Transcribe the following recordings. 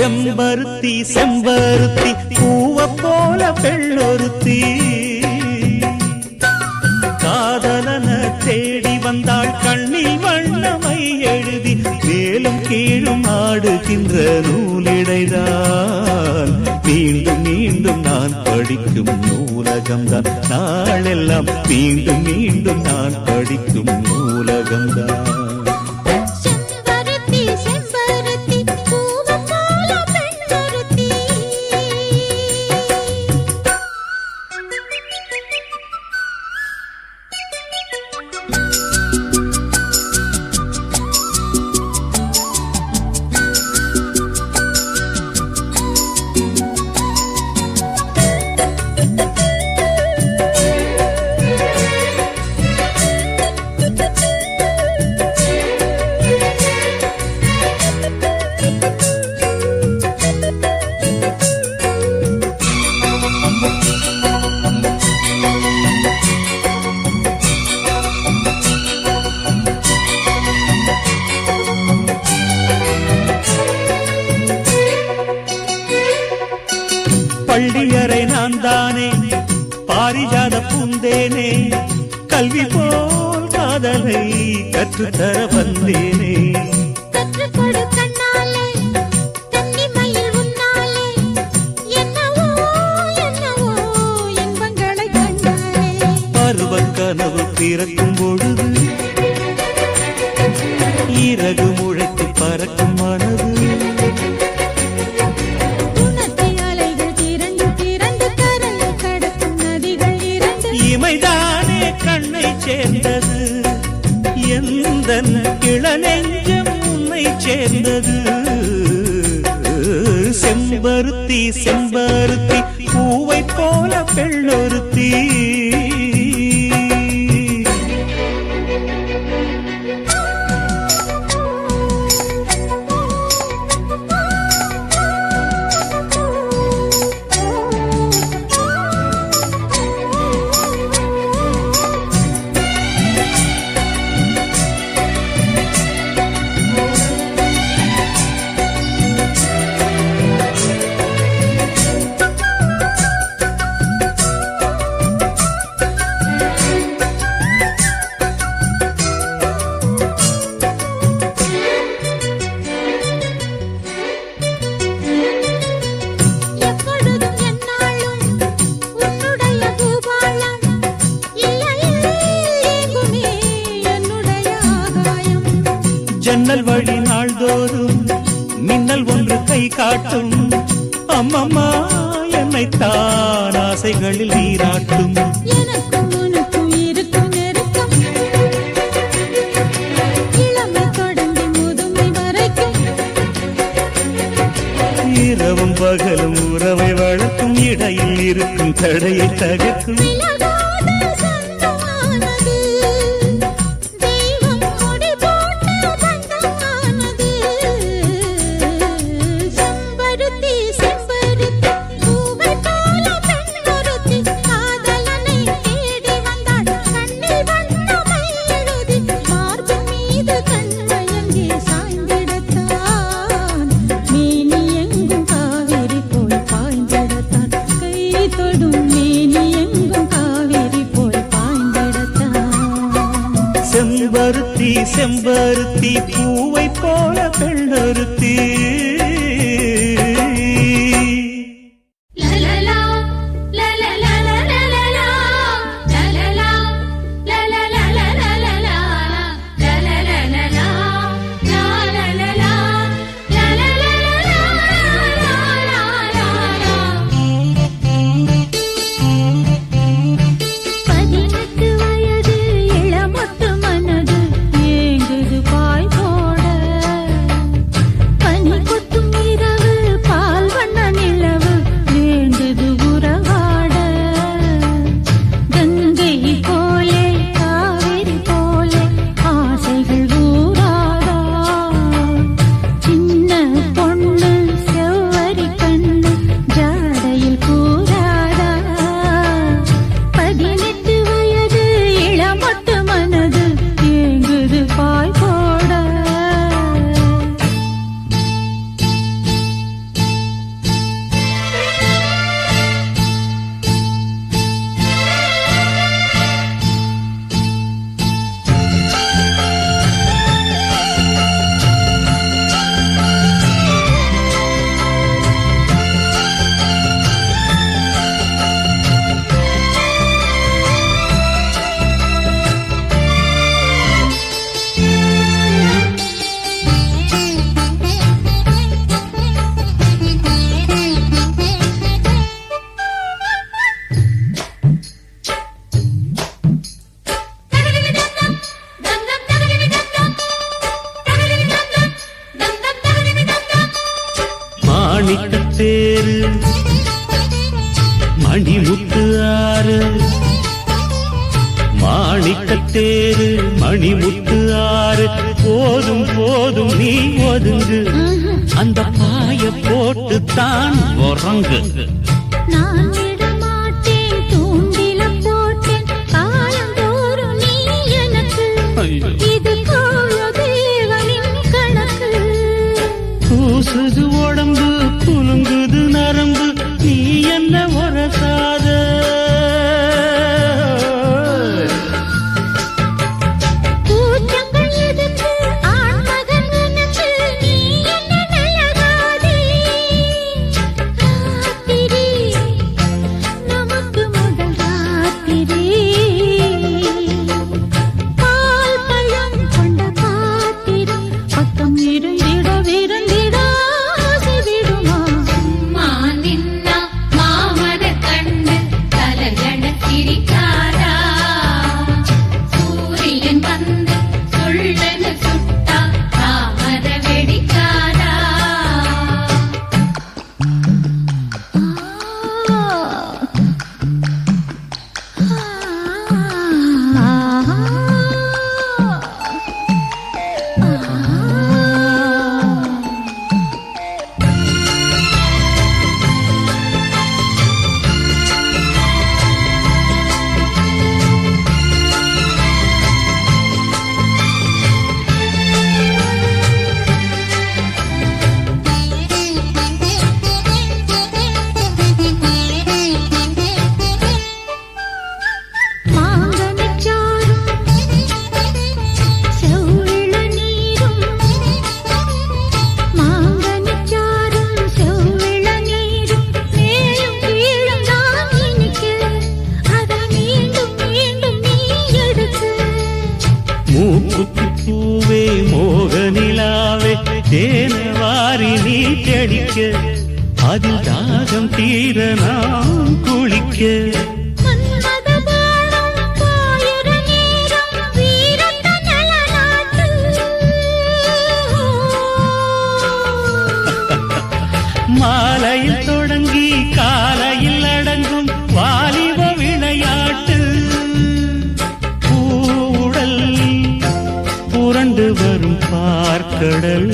செம்பருத்தி செம்பருத்தி பூவ போல பெண்ணொருத்தி காதலன தேடி வந்தாள் கண்ணில் வண்ணமை எழுதி மேலும் கீழும் ஆடுகின்ற நூலிடைதான் மீண்டும் மீண்டும் நான் படிக்கும் நூலகம்தான் நாளெல்லாம் மீண்டும் மீண்டும் நான் படிக்கும் நூலகம்தான் பள்ளியறை நான் தானே பாரிஜாத பூந்தேனே கல்வி போல் காதலை கற்றுத்தர வந்தேனே பருவ கனவு பிறக்கும் பொழுது இறகு முளைத்து பறக்கும் மனது இமைதானே கண்ணை சேர்ந்தது எந்த இளநெஞ்சம் உன்னை சேர்ந்தது செம்பருத்தி செம்பருத்தி பூவை போல பெண்ணொருத்தி ஜன்னல் வழி நாள்தோறும் மின்னல் ஒன்று கை காட்டும் அம்மம்மா என்னைத்தான் ஆசைகளில் நீராட்டும் இரவும் பகலும் உறவை வளர்க்கும் இடையில் இருக்கும் தடையை தகர்க்கும் செம்பருத்தி செம்பருத்தி பூவை போல பெண்ணொருத்தி பனி கொத்தும் மஞ்சத்தேரு மணிமுத்து ஆறு போதும் போதும் நீ ஒதுங்கு அந்த பாய போட்டு தான் உறங்கு நான் விடமாட்டேன் தூண்டில போட்டேன் காலந்தோறும் நீ எனக்கு இது தேவனின் கணக்கு கூசுது உடம்பு குலுங்குது நரம்பு நீ என்ன உரசாத பூவே மோகனிலாவே தேனவாரி நீ தெளிக்க அதில் தாகம் தீர நாம் குளிக்க மாலையில் தொடங்கி காலையில் அடங்கும் வாலிப விளையாட்டு பூடல் புரண்டு வரும் பார்க்கடல்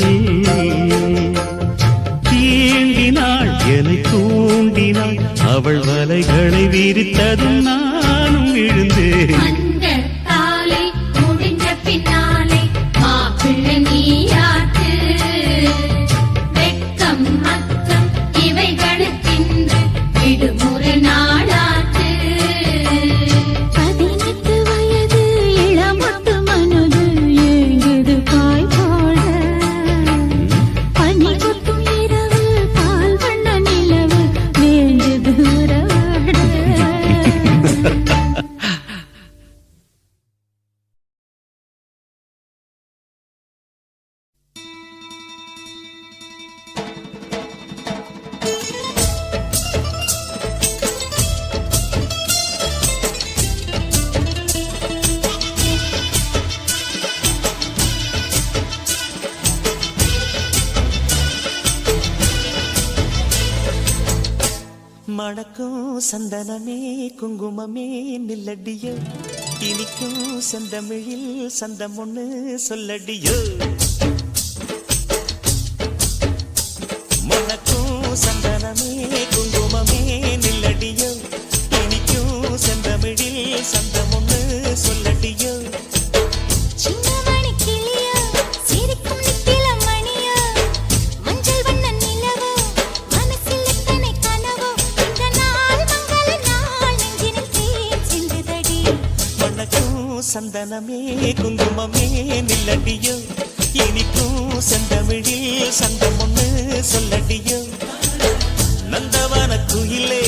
தீண்டினாள் என்னை தூண்டினாள் அவள் வலைகளை விரித்ததும் நானும் விழுந்தேன் மணக்கும் சந்தனமே குங்குமமே நில்லடியோ இனிக்கும் செந்தமிழில் சந்தம் ஒண்ணு சொல்லடியோ மணக்கும் சந்தனமே குங்குமமே நில்லடியோ இனிக்கும் செந்தமிழில் சந்தம் ஒண்ணு சொல்லடியோ சந்தனமே குங்குமமே நில்லடியோ இனிக்கும் செந்தமிழில் சந்தம் ஒண்ணு சொல்லடியோ நந்தவன குயிலே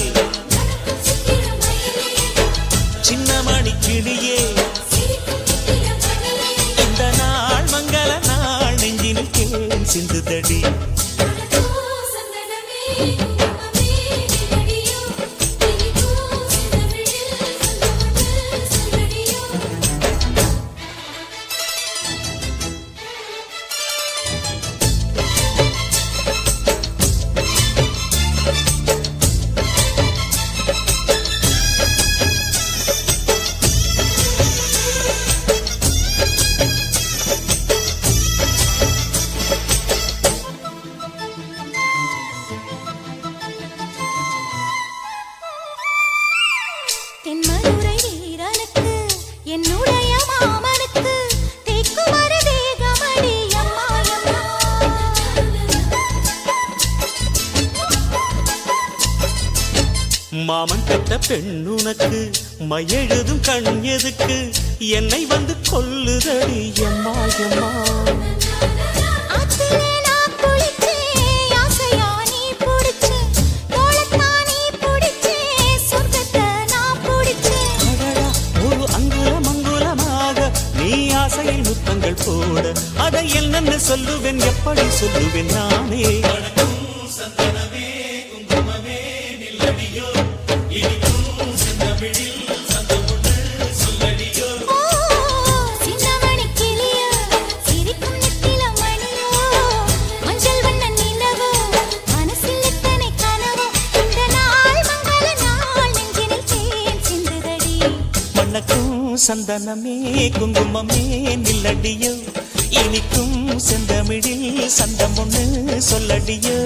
சின்னமணி கிளியே இந்த நாள் மங்கள நாள் நெஞ்சினில் தேன் சிந்துதடி என்னுடைய மாமனுக்கு தேக்குமர தேகமடி அம்மா அம்மா. மாமன் பெற்ற பெண்ணுனக்கு மையெழுதும் கண் எதுக்கு என்னை வந்து கொல்லுதடி எம்மா எம்மா. ஆத்திலே நான் குளிச்சேன், ஆசையா நீ புடிச்சேன், தோளத்தான் நீ புடிச்சேன், சொர்க்கத்தை நான் புடிச்சேன். அடடா, ஒரு அங்குலம் அங்குலமாக நீ ஆசையில் முத்தங்கள் போட அதை என்னன்னு சொல்லுவேன், எப்படி சொல்லுவேன் நானே. ஓ, சின்னமணி கிளியோ, சிரிக்கும் நெத்தில மணியோ, மஞ்சள் வண்ண நிலவோ, மனசில் எத்தனை கனவோ, இந்த நாள் மங்கள நாள் நெஞ்சினில் தேன் சிந்துதடி. மணக்கும் சந்தனமே குங்குமமே நில்லடியோ, இனிக்கும் செந்தமிழில் சந்தம் ஒண்ணு சொல்லடியோ.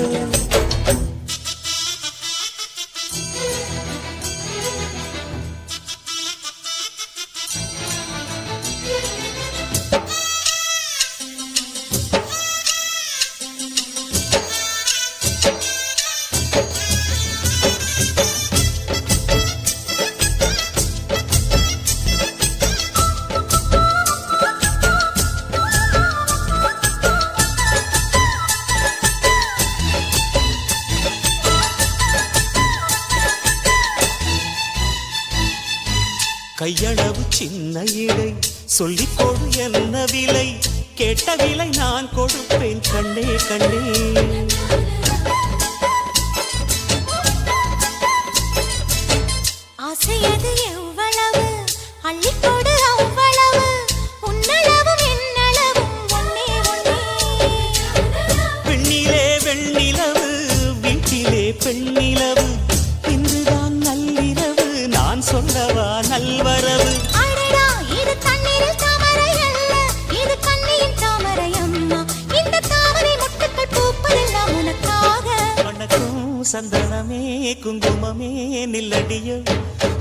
கையளவு சின்ன இடை சொல்லிக் கொடு என்ன விலை, கேட்ட விலை நான் கொடுப்பேன் கண்ணே கண்ணே. ஆசையது எவ்வளவு அள்ளிக்கொடு அவ்வளவு, உன்னளவும் என்னளவும் ஒன்னே ஒன்னே. பெண்ணிலே வெண்ணிலவு வீட்டிலே பெண்ணிலவு, இன்றுதான் நள்ளிரவு நான் சொல்லவா நல்வரவு. அடடா, இது தண்ணீரில் தாமரை அல்ல, இது கண்ணியின் தாமரை அம்மா. இந்த தாமரை மொட்டுக்கள் பூப்பதெல்லாம் உனக்காக. மணக்கும் சந்தனமே குங்குமமே நில்லடியோ,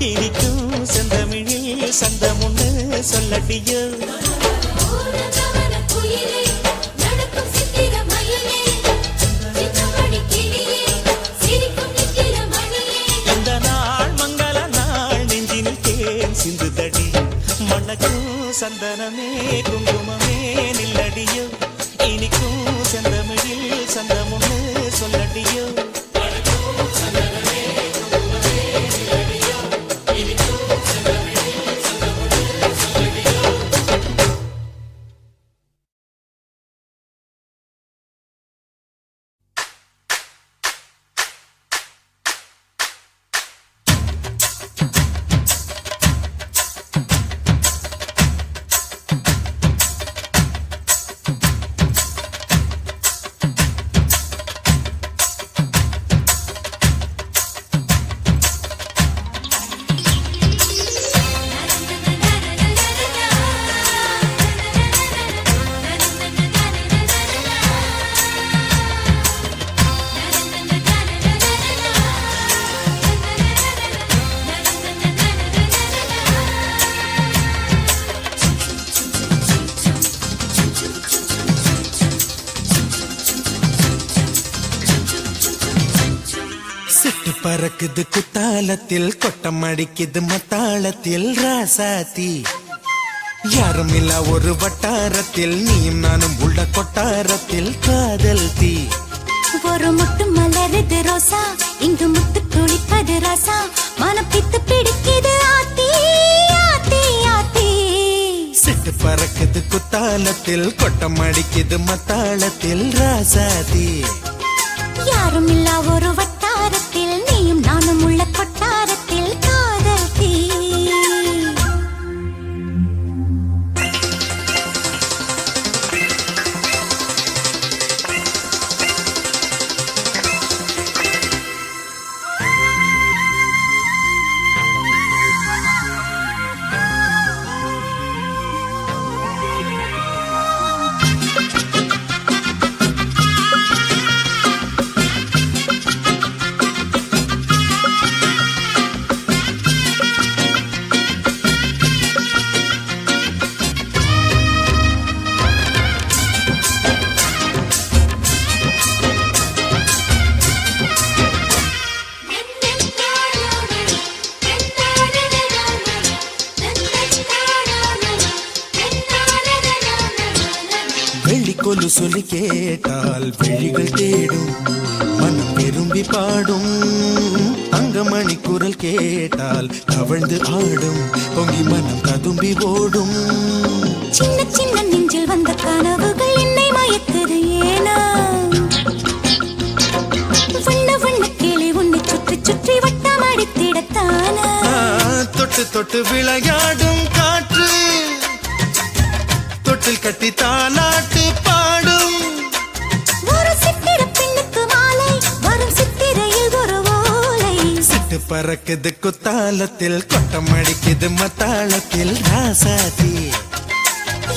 இனிக்கும் செந்தமிழில் சந்தம் ஒண்ணு சொல்லடியோ. இந்த நாள் மங்கள நாள் நெஞ்சினில் தேன் சிந்துதடி. மணக்கும் சந்தனமே குங்குமமே நில்லடியோ, இனிக்கும் செந்தமிழில் சந்தம் ஒண்ணு சொல்லடியோ. பறக்குது குத்தாலத்தில் கொட்டம் அடிக்குது மத்தாளத்தில் ராசாத்தி. யாரும் இல்ல ஒரு வட்டாரத்தில் நீயும் நானும் உள்ள கொட்டாரத்தில் காதல் தீ. ஒரு முட்டு மலருது ரோசா, இங்கு முட்டு குளிப்பது ராசா, மனம் பித்து பிடிக்குது ஆத்தி ஆத்தி ஆத்தி. சிட்டு பறக்குது குத்தாலத்தில் கொட்டம் அடிக்குது மத்தாளத்தில் ராசாத்தி. யாரும் இல்ல ஒரு வட்டாரத்தில் நீயும் நானும் உள்ள கொட்டாரத்தில் காதல் தீ. வெள்ளிக்கொலு சொல்லி கேட்டால் விழிகள் தேடும் மனம் விரும்பி பாடும் தங்கமணி குரல் கேட்டால் தவழ்ந்து ஆடும் பொங்கி மனம் ததும்பி ஓடும் சின்ன சின்ன நெஞ்சில் வந்த கனவுகள் என்னை மயக்குது ஏனா வண்ண வண்ண கிளி உன்னை சுற்றி சுற்றி வட்டம் அடித்திடத்தானா தொட்டு தொட்டு விளையாடும் காற்று தொட்டில் கட்டி தாலாட்டு பாடும் ஒரு சித்திர பெண்ணுக்கு மாலை வரும் சித்திரையில் ஒரு ஓலை சிட்டு பறக்குது குத்தாலத்தில் கொட்டம் அடிக்குது மத்தாளத்தில் ராசாதி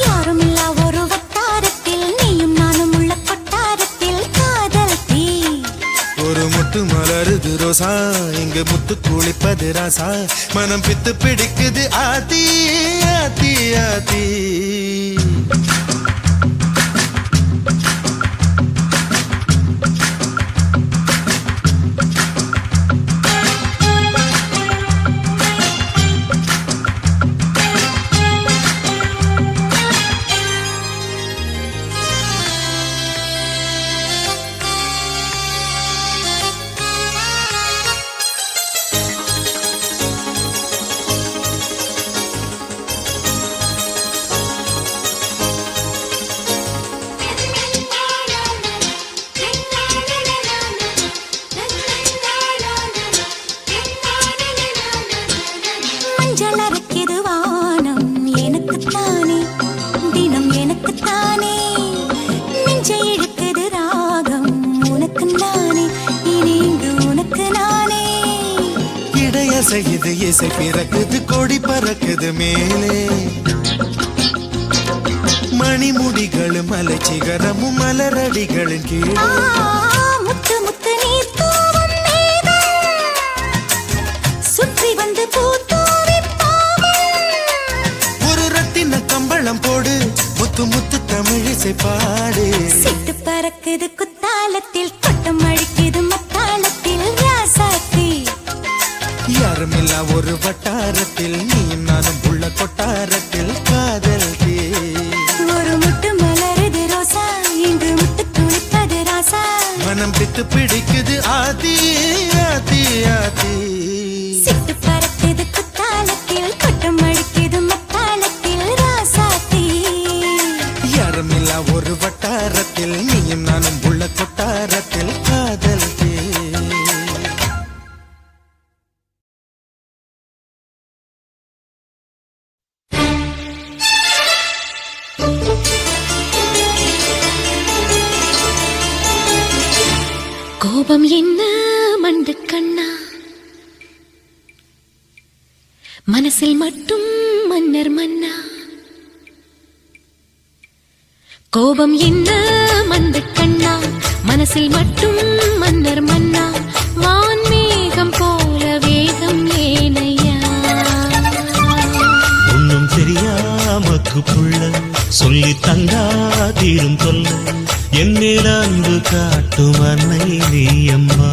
யாரும் இல்லா ஒரு வட்டாரத்தில் நீயும் நானும் உள்ள கொட்டாரத்தில் காதல் தீ ஒரு முட்டு மலருது ரோசா இங்கு முத்து குளிப்பது ராசா மனம் பித்து பிடிக்குது ஆதி ஆதி ஆதி மஞ்சள் அரைக்கிது வானம் எனக்குத்தானே தினம் எனக்குத்தானே நெஞ்சை இழுக்குது ராகம் உனக்கு நானே இனி இங்கு உனக்கு நானே இடையசையுது இசை பிறக்குது கொடி பறக்குது மேலே மணிமுடிகளும் மலை சிகரமும் மலரடிகளின் கீழே முத்து முத்து நீர் தூவும் மேகம் சுற்றி வந்து பூத்தூவி ஒரு ரத்தின கம்பளம் போடு முத்து முத்து தமிழிசை பாடு சிட்டு பறக்குது குத்தாலத்தில் கொட்டம் அடிக்குது மத்தாளத்தில் ராசாத்தி யாருமில்லா ஒரு வட்டாரத்தில் நீயும் நானும் உள்ள கொட்டாரத்தில் காதல் தீ ஒரு முட்டு மலருது ரோசா இங்கு முட்டு துளிப்பது ராசா மனம் பித்து பிடிக்குது ஆதி ஆதி ஆதி சிட்டு பறக்குது குத்தாலத்தில் கொட்டம் அடிக்குது மத்தாளத்தில் ராசாத்தி யாருமில்லா ஒரு வட்டாரத்தில் நீயும் நானும் உள்ள கொட்டாரத்தில் காதல் தீ கோபம் என்ன மண்டு கண்ணா மனசில் மட்டும் மன்னர் மன்னா கோபம் என்ன மண்டு கண்ணா மனசில் மட்டும் மன்னர் மன்னா வான்மேகம் போல வேகம் ஏனையா ஒன்னும் தெரியாமக்கு புள்ள சொல்லி தந்தா தீரும் தொல்ல என்னில் அன்பு காட்டும் அன்னை நீ அம்மா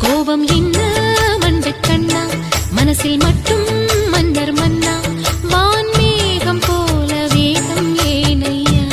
கோபம் என்ன மண்டு கண்ணா மனசில் மட்டும் மன்னர் மன்னா வான்மேகம் போல வேகம் ஏனையா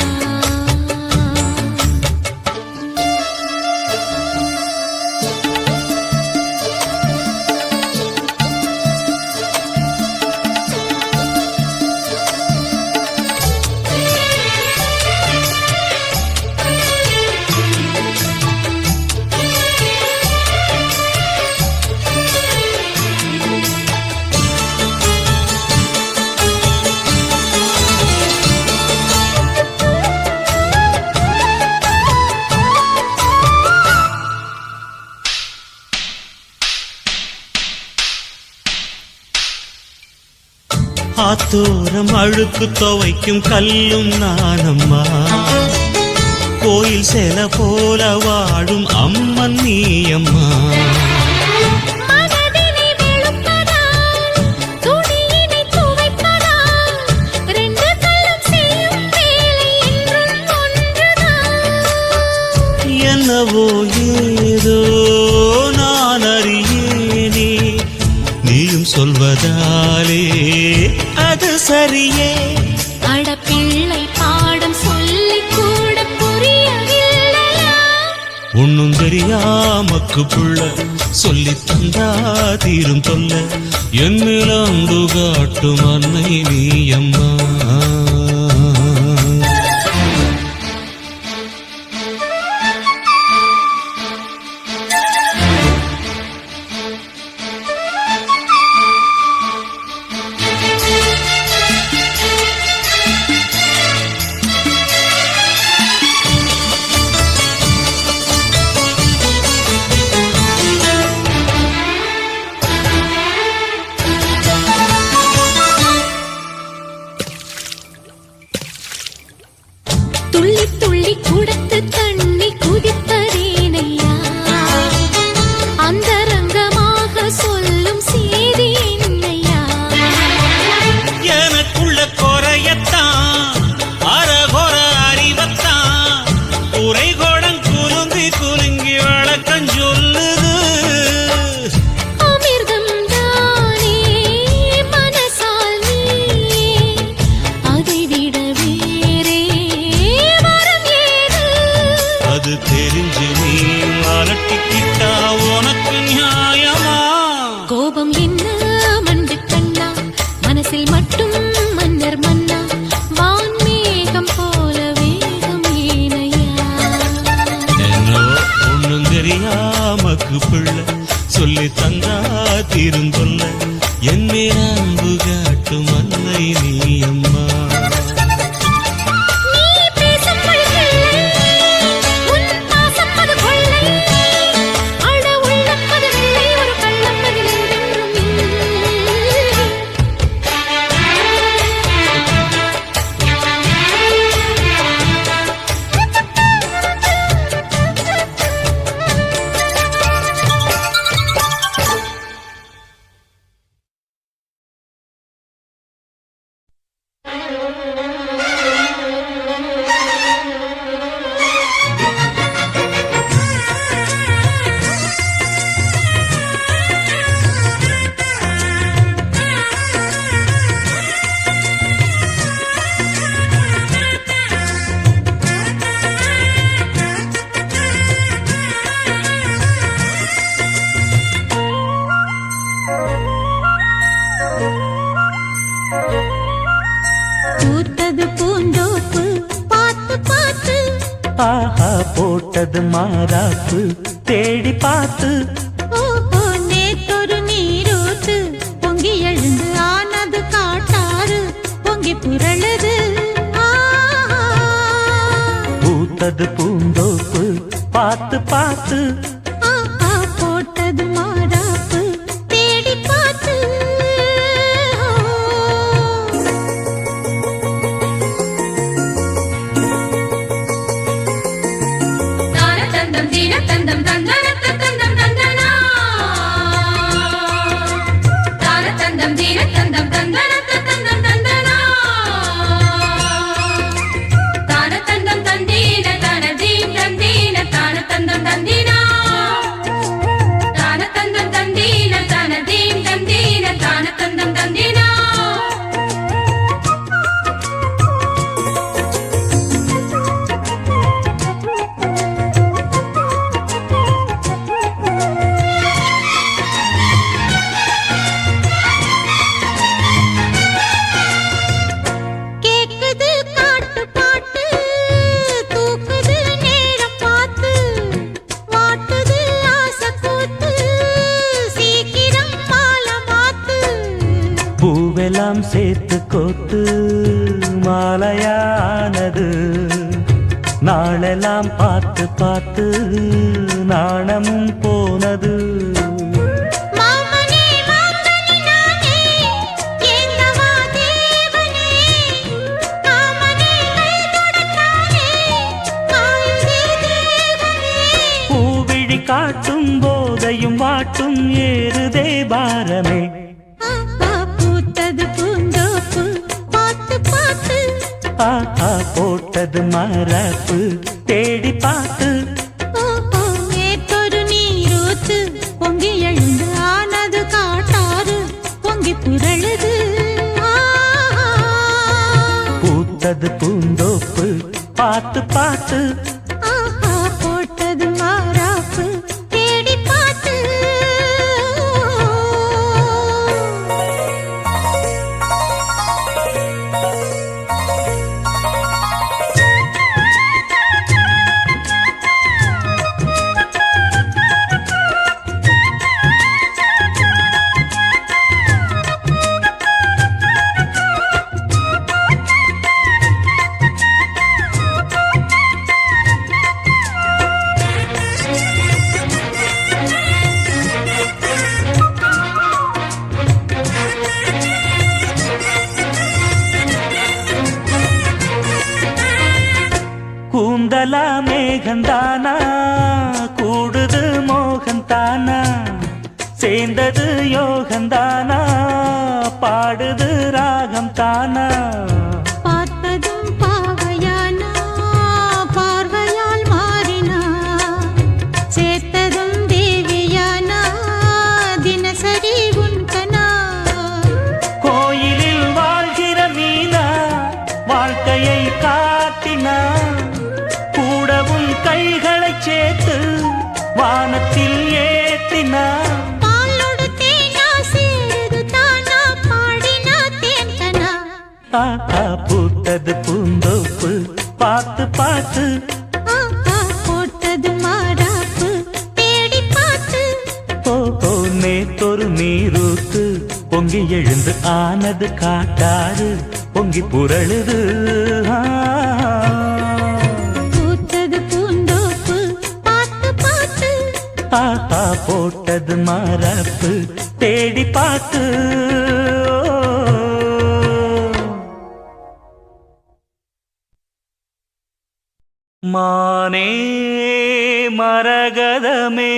ஆத்தோரம் அழுக்கு துவைக்கும் கல்லும் நானம்மா கோயில் சேல போல வாழும் அம்மன் நீ அம்மா என்னவோ ஏதோ நான் அறியேனே நீயும் சொல்வதாலே அது சரியே அடப்பிள்ளை பாடம் சொல்லி கூட புரியவில்லையா ஒண்ணும் தெரியாமக்கு புள்ள சொல்லி தந்தா தீரும் தொல்ல என் மேலாண்டு காட்டும் அன்னை நீ அம்மா துள்ளி துள்ளி குடத்து தண்ணி குதித்தரேனையா அந்தரங்கமாக சொல்லும் செய்தி என்னையா எனக்குள்ள குறையத்தான் அரகொர அறிவத்தான் உரைகோடம் குலுங்கி குலுங்கி வழக்கம் சொல்லுது அமிர்தம் தானே மனசால் நீயே அதை விட வேறே வரம் ஏது அது தெரிஞ்சு நீ அலட்டிக்கிட்டா உனக்கு நியாயமா கோபம் என்ன மண்டு கண்ணா மனசில் மட்டும் மன்னர் மன்னா வான்மேகம் போல வேகம் ஏனையா என்னோ ஒண்ணும் தெரியாமக்கு பிள்ளை சொல்லி தந்தா தீரும் தொல்ல என் மேல் அன்பு காட்டும் அன்னை நீ அம்மா நீ பேசும் மொழிகளை உன் பாசம் அது கொள்ளை அட உள்ளம் அது வெள்ளை ஒரு கள்ளம் அதில் என்றென்றும் இல்லை பூத்தது பூந்தோப்பு பார்த்து பார்த்து ஆஹா போட்டது மாறாப்பு தேடி பார்த்து ஓஹோ நேத்தொரு நீரூத்து பொங்கி எழுந்து ஆனது காட்டாறு பொங்கி புரளுது பூத்தது பூந்தோப்பு பார்த்து பார்த்து ஆஹா போட்டது மாறாப்பு தேடி பார்த்து தானதந்தம் தீனதந்தம் தந்தனதந்தம் தந்தனா தானதந்தம் தீனதந்தம் தந்தனதந்தம் தந்தனா தானதந்தம் தந்தீன தனதீம் தந்தீன தானதந்தம் தந்தீனா தானதந்தம் தந்தீன தனதீம் தந்தீன தானதந்தம் தந்தீனா கேக்குது காட்டு பாட்டு தூக்குது நேரம் பார்த்து மாட்டுது ஆசை கூத்து சீக்கிரம் மாலை மாத்து பூவெல்லாம் சேர்த்து கோத்து மாலையானது நாளெல்லாம் பார்த்து பார்த்து நாணமும் போனது மாமனே மாங்கனி நானே ஏங்கவா தேவனே மாமனே கைதொடத்தானே மாயுதே தேவனே பூவிழி காட்டும் போதையும் வாட்டும் ஏறுதே பாரமே பூத்தது பூந்தோப்பு பார்த்து பார்த்து ஆஹா போட்டது மரப்பு தேடி பார்த்து ஓ பூத்தது பூந்தோப்பு பார்த்து பார்த்து ஆஹா போட்டது மாறாப்பு தேடி பார்த்து கூந்தலா மேகந்தானா கூடுது மோகந்தானா சேர்ந்தது யோகந்தானா பாடுது ராகம் தானா பார்த்ததும் பாவையானா பார்வையால் மாறினா சேர்த்ததும் தேவியானா தினசரி உன்கனா கோயிலில் வாழ்கிற மீனா வாழ்க்கையை காட்டினா கூடவும் கைகளை சேர்த்து வானத்தில் ஏற்றினா பாலோடு தேனா சேருது தானா பாடினா தேன்கனா ஆஹா பூத்தது பூந்தோப்பு பார்த்து பார்த்து ஆஹா போட்டது மாறாப்பு தேடி பார்த்து ஓ நேத்தொரு நீரூத்து பொங்கி எழுந்து ஆனது காட்டாறு பொங்கி புரளுது பூத்தது பூந்தோப்பு பார்த்து பார்த்து ஆஹா போட்டது மரப்பு தேடி பார்த்து மானே மரகதமே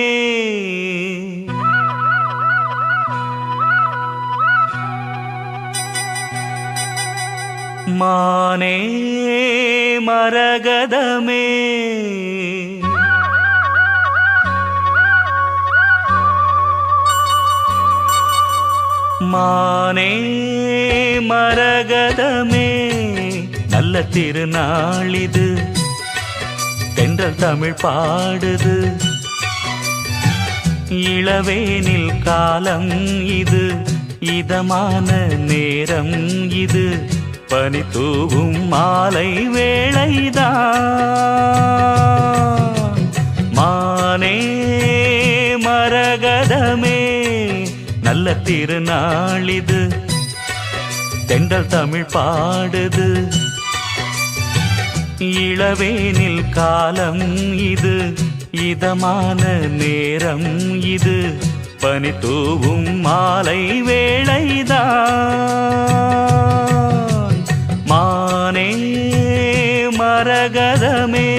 மானே மரகதமே மானே மரகதமே நல்ல திருநாளிது தென்றல் தமிழ் பாடுது இளவேனில் காலம் இது இதமான நேரம் இது பனி தூவும் மாலை வேளைதான் மானே மரகதமே நல்ல திருநாளிது தென்றல் தமிழ் பாடுது இளவேனில் காலம் இது இதமான நேரம் இது பனி தூவும் மாலை வேளைதான் மானே மரகதமே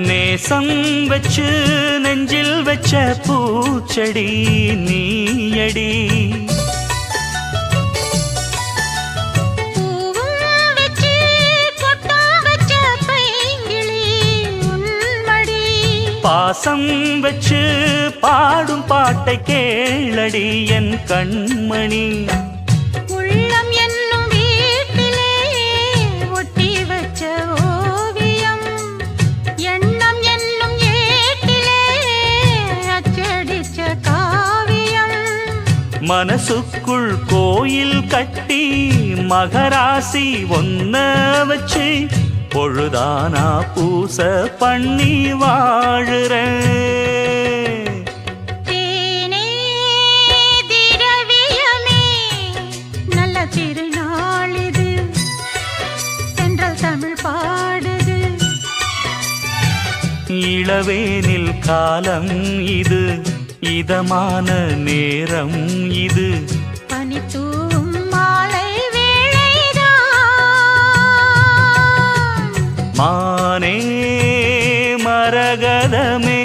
நேசம் வச்சு நெஞ்சில் வச்ச பூச்செடி நீயடி பூவும் வச்சு பொட்டும் வச்ச பைங்கிளி உன்மடி பாசம் வச்சு பாடும் பாட்டை கேளடி என் கண்மணி உள்ளம் என்னும் வீட்டிலே ஒட்டி வச்ச ஓவியம் எண்ணம் என்னும் ஏட்டிலே அச்சடிச்ச காவியம் மனசுக்குள் கோயில் கட்டி மகராசி ஒன்ன வச்சு பொழுதானா பூச பண்ணி வாழுறேன் தேனே திரவியமே நல்ல திருநாளிது தென்றல் தமிழ் பாடுது இளவேனில் காலம் இது இதமான நேரம் இது பனித்தூவும் மாலை மானே மரகதமே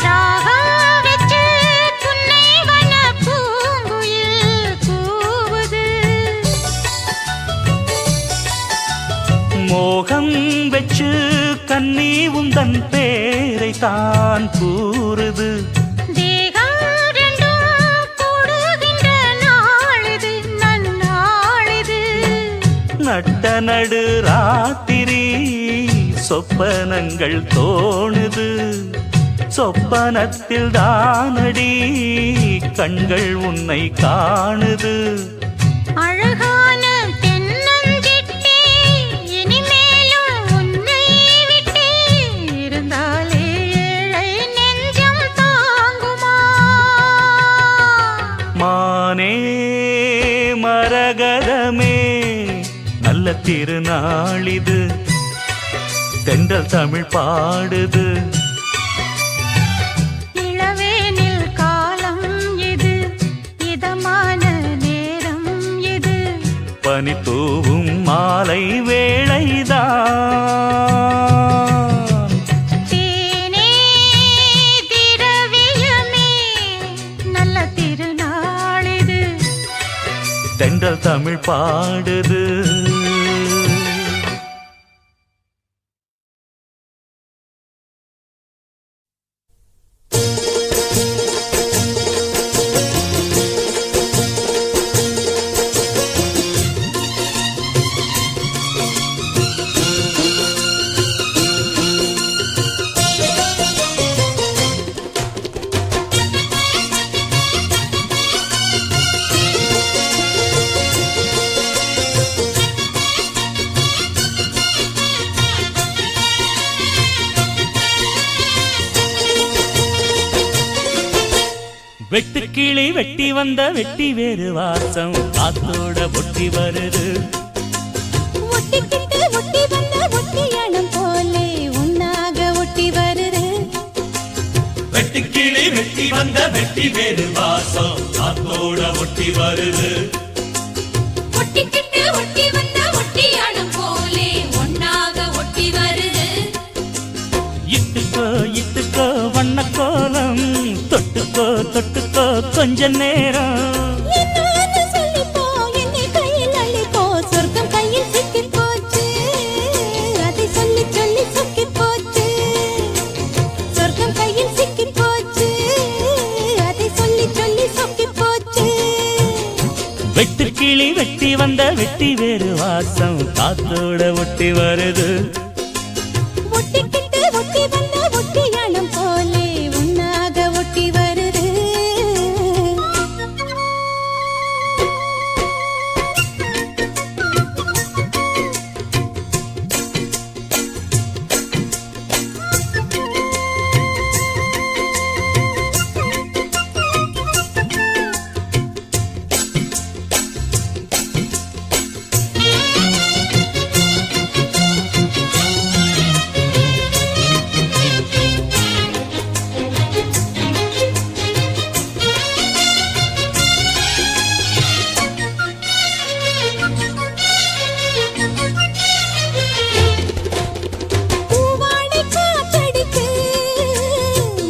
ராகம் வெச்சு புன்னை வன பூங்குயில் கூவுது மோகம் வெச்சு கன்னி உந்தன் பேரை தான் கூறுது தேகம் ரெண்டும் கூடுகின்ற நாளிது நன்னாளிது நட்ட நடு ராத்திரி சொப்பனங்கள் தோணுது சொப்பனத்தில் தானடி கண்கள் உன்னை காணுது அழகான தென்னஞ்சிட்டே இனிமேலும் உன்னை விட்டே இருந்தாலே ஏழை நெஞ்சம் தாங்குமா மானே மரகதமே நல்ல திருநாளிது தென்றல் தமிழ் பாடுது இளவேனில் காலம் இது இதமான நேரம் இது பனி தூவும் மாலை வேளைதான் தேனே திரவியமே நல்ல திருநாளிது தென்றல் தமிழ் பாடுது வெட்டுக்கிளி வெட்டி வந்த வெட்டி வேறு வாசம் காத்தோட ஒட்டி வருது ஒட்டிக்கிட்டு ஒட்டி வந்த ஒட்டியானம் போலே உன்னாக ஒட்டி வருது வெட்டுக்கிளி வெட்டி வந்த வெட்டி வேறு வாசம் காத்தோட ஒட்டி வருது ஒட்டிக்கிட்டு ஒட்டி வந்த ஒட்டியானம் போலே ஒன்னாக ஒட்டி வருது இட்டுக்கோ இட்டுக்கோ வண்ண கோலம் தொட்டுக்கோ தொட்டுக்கோ கொஞ்ச நேரம் என்னன்னு சொல்லிப்போ என்னை கையில் அள்ளிப்போ சொர்க்கம் கையில் சிக்கி போச்சு அதை சொல்லி சொல்லி சொக்கி போச்சு சொர்க்கம் கையில் சிக்கி போச்சு அதை சொல்லி சொல்லி சொக்கி போச்சு வெட்டுக்கிளி வெட்டி வந்த வெட்டி வேறு வாசம் காத்தோட ஒட்டி வருது ஒட்டிக்கிட்டு ஒட்டி வந்த ஒட்டியானம் போலே உன்னாக ஒட்டி வருது பூவாடை காத்தடிச்சு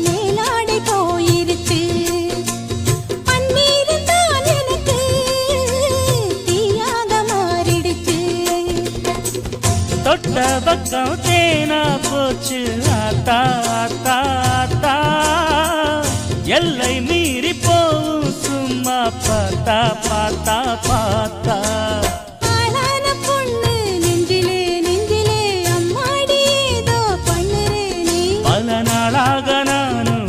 மேலாடை போயிருச்சு பன்னீர் தான் எனக்கு தீயாக மாறிடுச்சு தொட்ட பக்கம் தேனா போச்சு ஆத்தா ஆத்தா ஆத்தா எல்லை மீறி போவும் சும்மா பார்த்தா பார்த்தா பார்த்தா ஆளான பொண்ணு நெஞ்சிலே நெஞ்சிலே அம்மாடி ஏதோ பண்ணுறே நீ பல நாளாக நானும்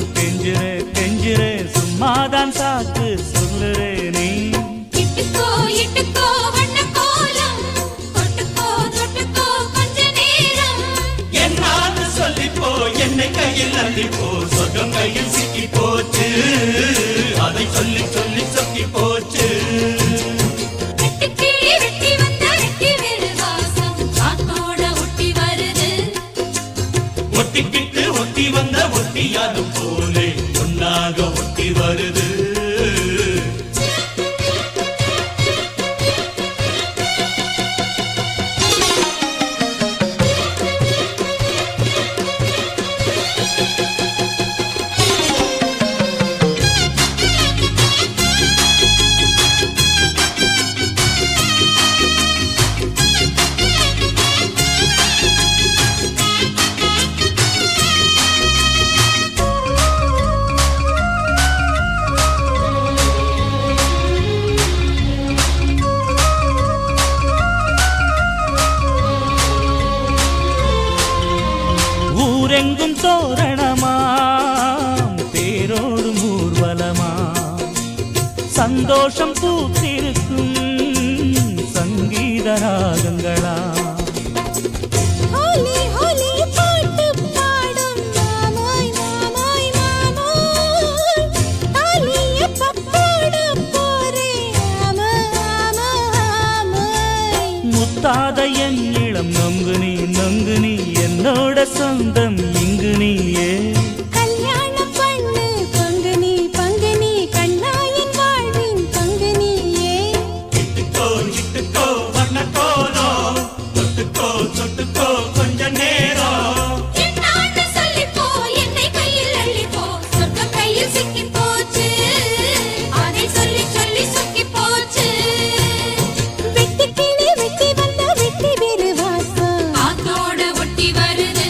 கெஞ்சுறேன் சும்மாதான் சாக்கு சொல்லுறே நீ இட்டுக்கோ இட்டுக்கோ வண்ண கோலம் தோரணமாம் தேரோடும் ஊர்வலமா சந்தோஷம் பூத்திருக்கும் சங்கீத ராகங்களா ஹோலி ஹோலி பாட்டு பாடும் மாமாய் மாமாய் மாமாய் தாலி எப்ப போட போறே மாமாய் முத்தாத என் இளம் நொங்கு நீ என்னோட சொந்தம் இங்கு நீயே கல்யாணம் பண்ணு பங்கு நீ கண்ணாயின் வாழ்வின் பங்கு நீயே இட்டுக்கோ இட்டுக்கோ வண்ண கோலோ தொட்டுக்கோ தொட்டுக்கோ கொஞ்ச நேரம் என்னான்னு சொல்லிப்போ என்னை கையில் அள்ளிப்போ சொர்க்கம் கையில் சிக்கி போச்சு அதை சொல்லி சொல்லி சொக்கி போச்சு வெட்டி கிளி வெட்டி வந்த வெட்டி வேறு வாசம் காத்தோட ஒட்டி வருது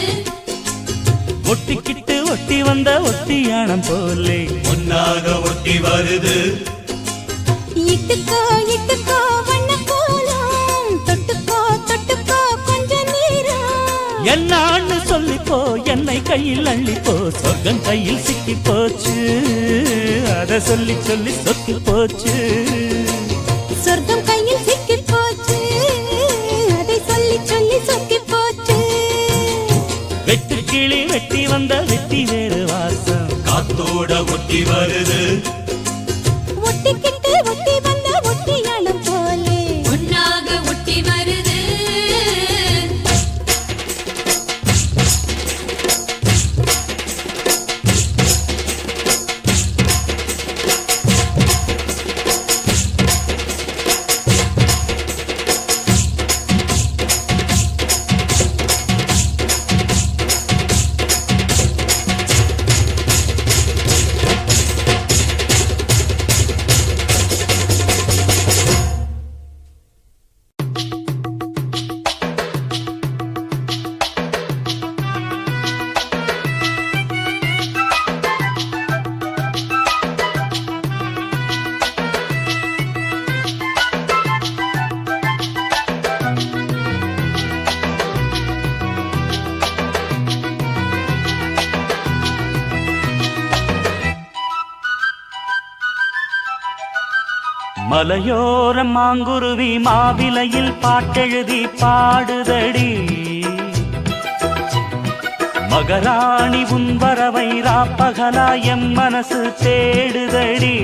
ஒட்டிக்கிட்டு ஒட்டி வந்த ஒட்டியானம் போலே ஒன்னாக ஒட்டி வருது இட்டுக்கோ இட்டுக்கோ வண்ண கோலம் தொட்டுக்கோ தொட்டுக்கோ கொஞ்ச நேரம் என்னான்னு சொல்லிப்போ என்னை கையில் அள்ளிப்போ சொர்க்கம் கையில் சிக்கி போச்சு அத சொல்லி சொல்லி சொக்கி போச்சு சொர்க்கம் கையில் சிக்கி போச்சு அதை சொல்லி சொல்லி சொக்கி போச்சு வெட்டு கிளி வெட்டி வந்த வெட்டி வேறு வாசம் காத்தோட ஒட்டி வருது ஒட்டிக்கிட்டு ஒட்டி வந்த ஒட்டியானம் போலே ஒன்னாக ஒட்டி வருது மலையோரம் மாங்குருவி மாவிலையில் பாட்டெழுதி பாடுதடி மகராணி உன் வரவை ராப்பகலா எம் மனசு தேடுதடி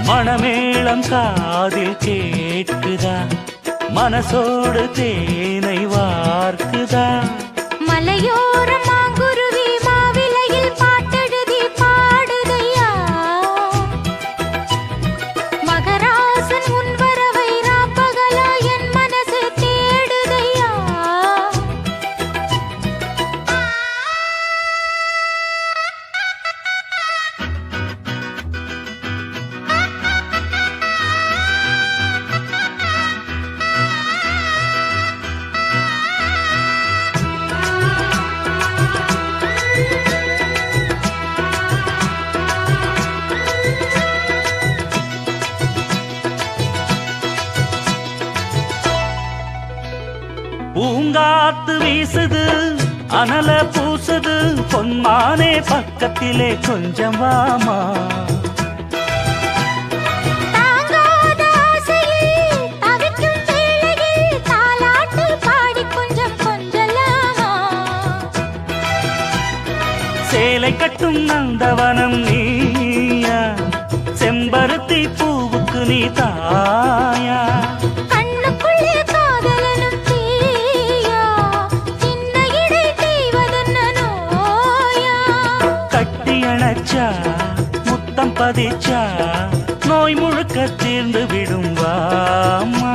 மணமேளம் காதில் கேட்குதா மனசோடு தேனை வார்க்குதா மலையோர மாங்குருவி மாவிலையில் பாட்டெழுதி பாடுதையா மகராசன் உன் வரவை ராப்பகலா என் மனசு தேடுதையா பூங்காத்து வீசுது அனல பூசுது பொன்மானே பக்கத்திலே கொஞ்சம் வாமா தாங்காத ஆசையில் தவிக்கும் வேளையில் தாலாட்டு பாடி கொஞ்சம் கொஞ்சலாமா சேலை கட்டும் நந்தவனம் நீயா செம்பருத்தி பூவுக்கு நீ தாயா கண்ணுக்குள்ளே காதலனும் தீயா சின்ன இடை தீவதென்ன நோயா கட்டி அணைச்சா முத்தம் பதிச்சா நோய் முழுக்க தீர்ந்து விடும் வாமா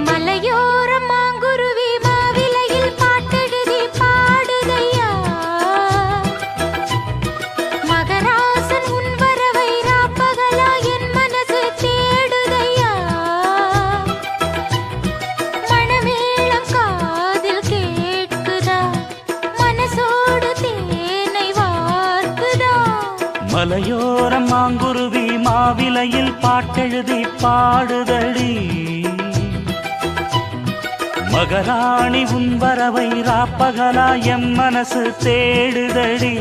மலையோர மாங்குருவி மாவிலையில் பாட்டெழுதி பாடுதையா மகராசன் உன் வரவை ராப்பகலா என் மனசு தேடுதையா மணமேளம் காதில் கேட்குதா மனசோடு தேனை வார்க்குதா மலையோரம் மாங்குருவி மாவிலையில் பாட்டெழுதி பாடுதடி மகராணி உன் வரவை ராப்பகலா எம் மனசு தேடுதடி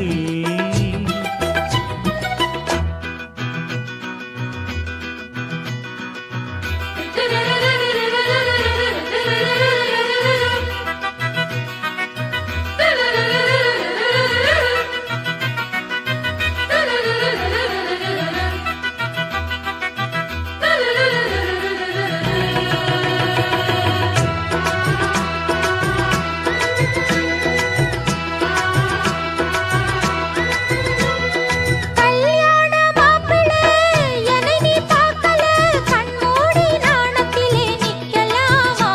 கல்யாண மாப்பிள்ளை என்னை நீ பார்க்கல கண்மூடி நாணத்திலே நிக்கலாமா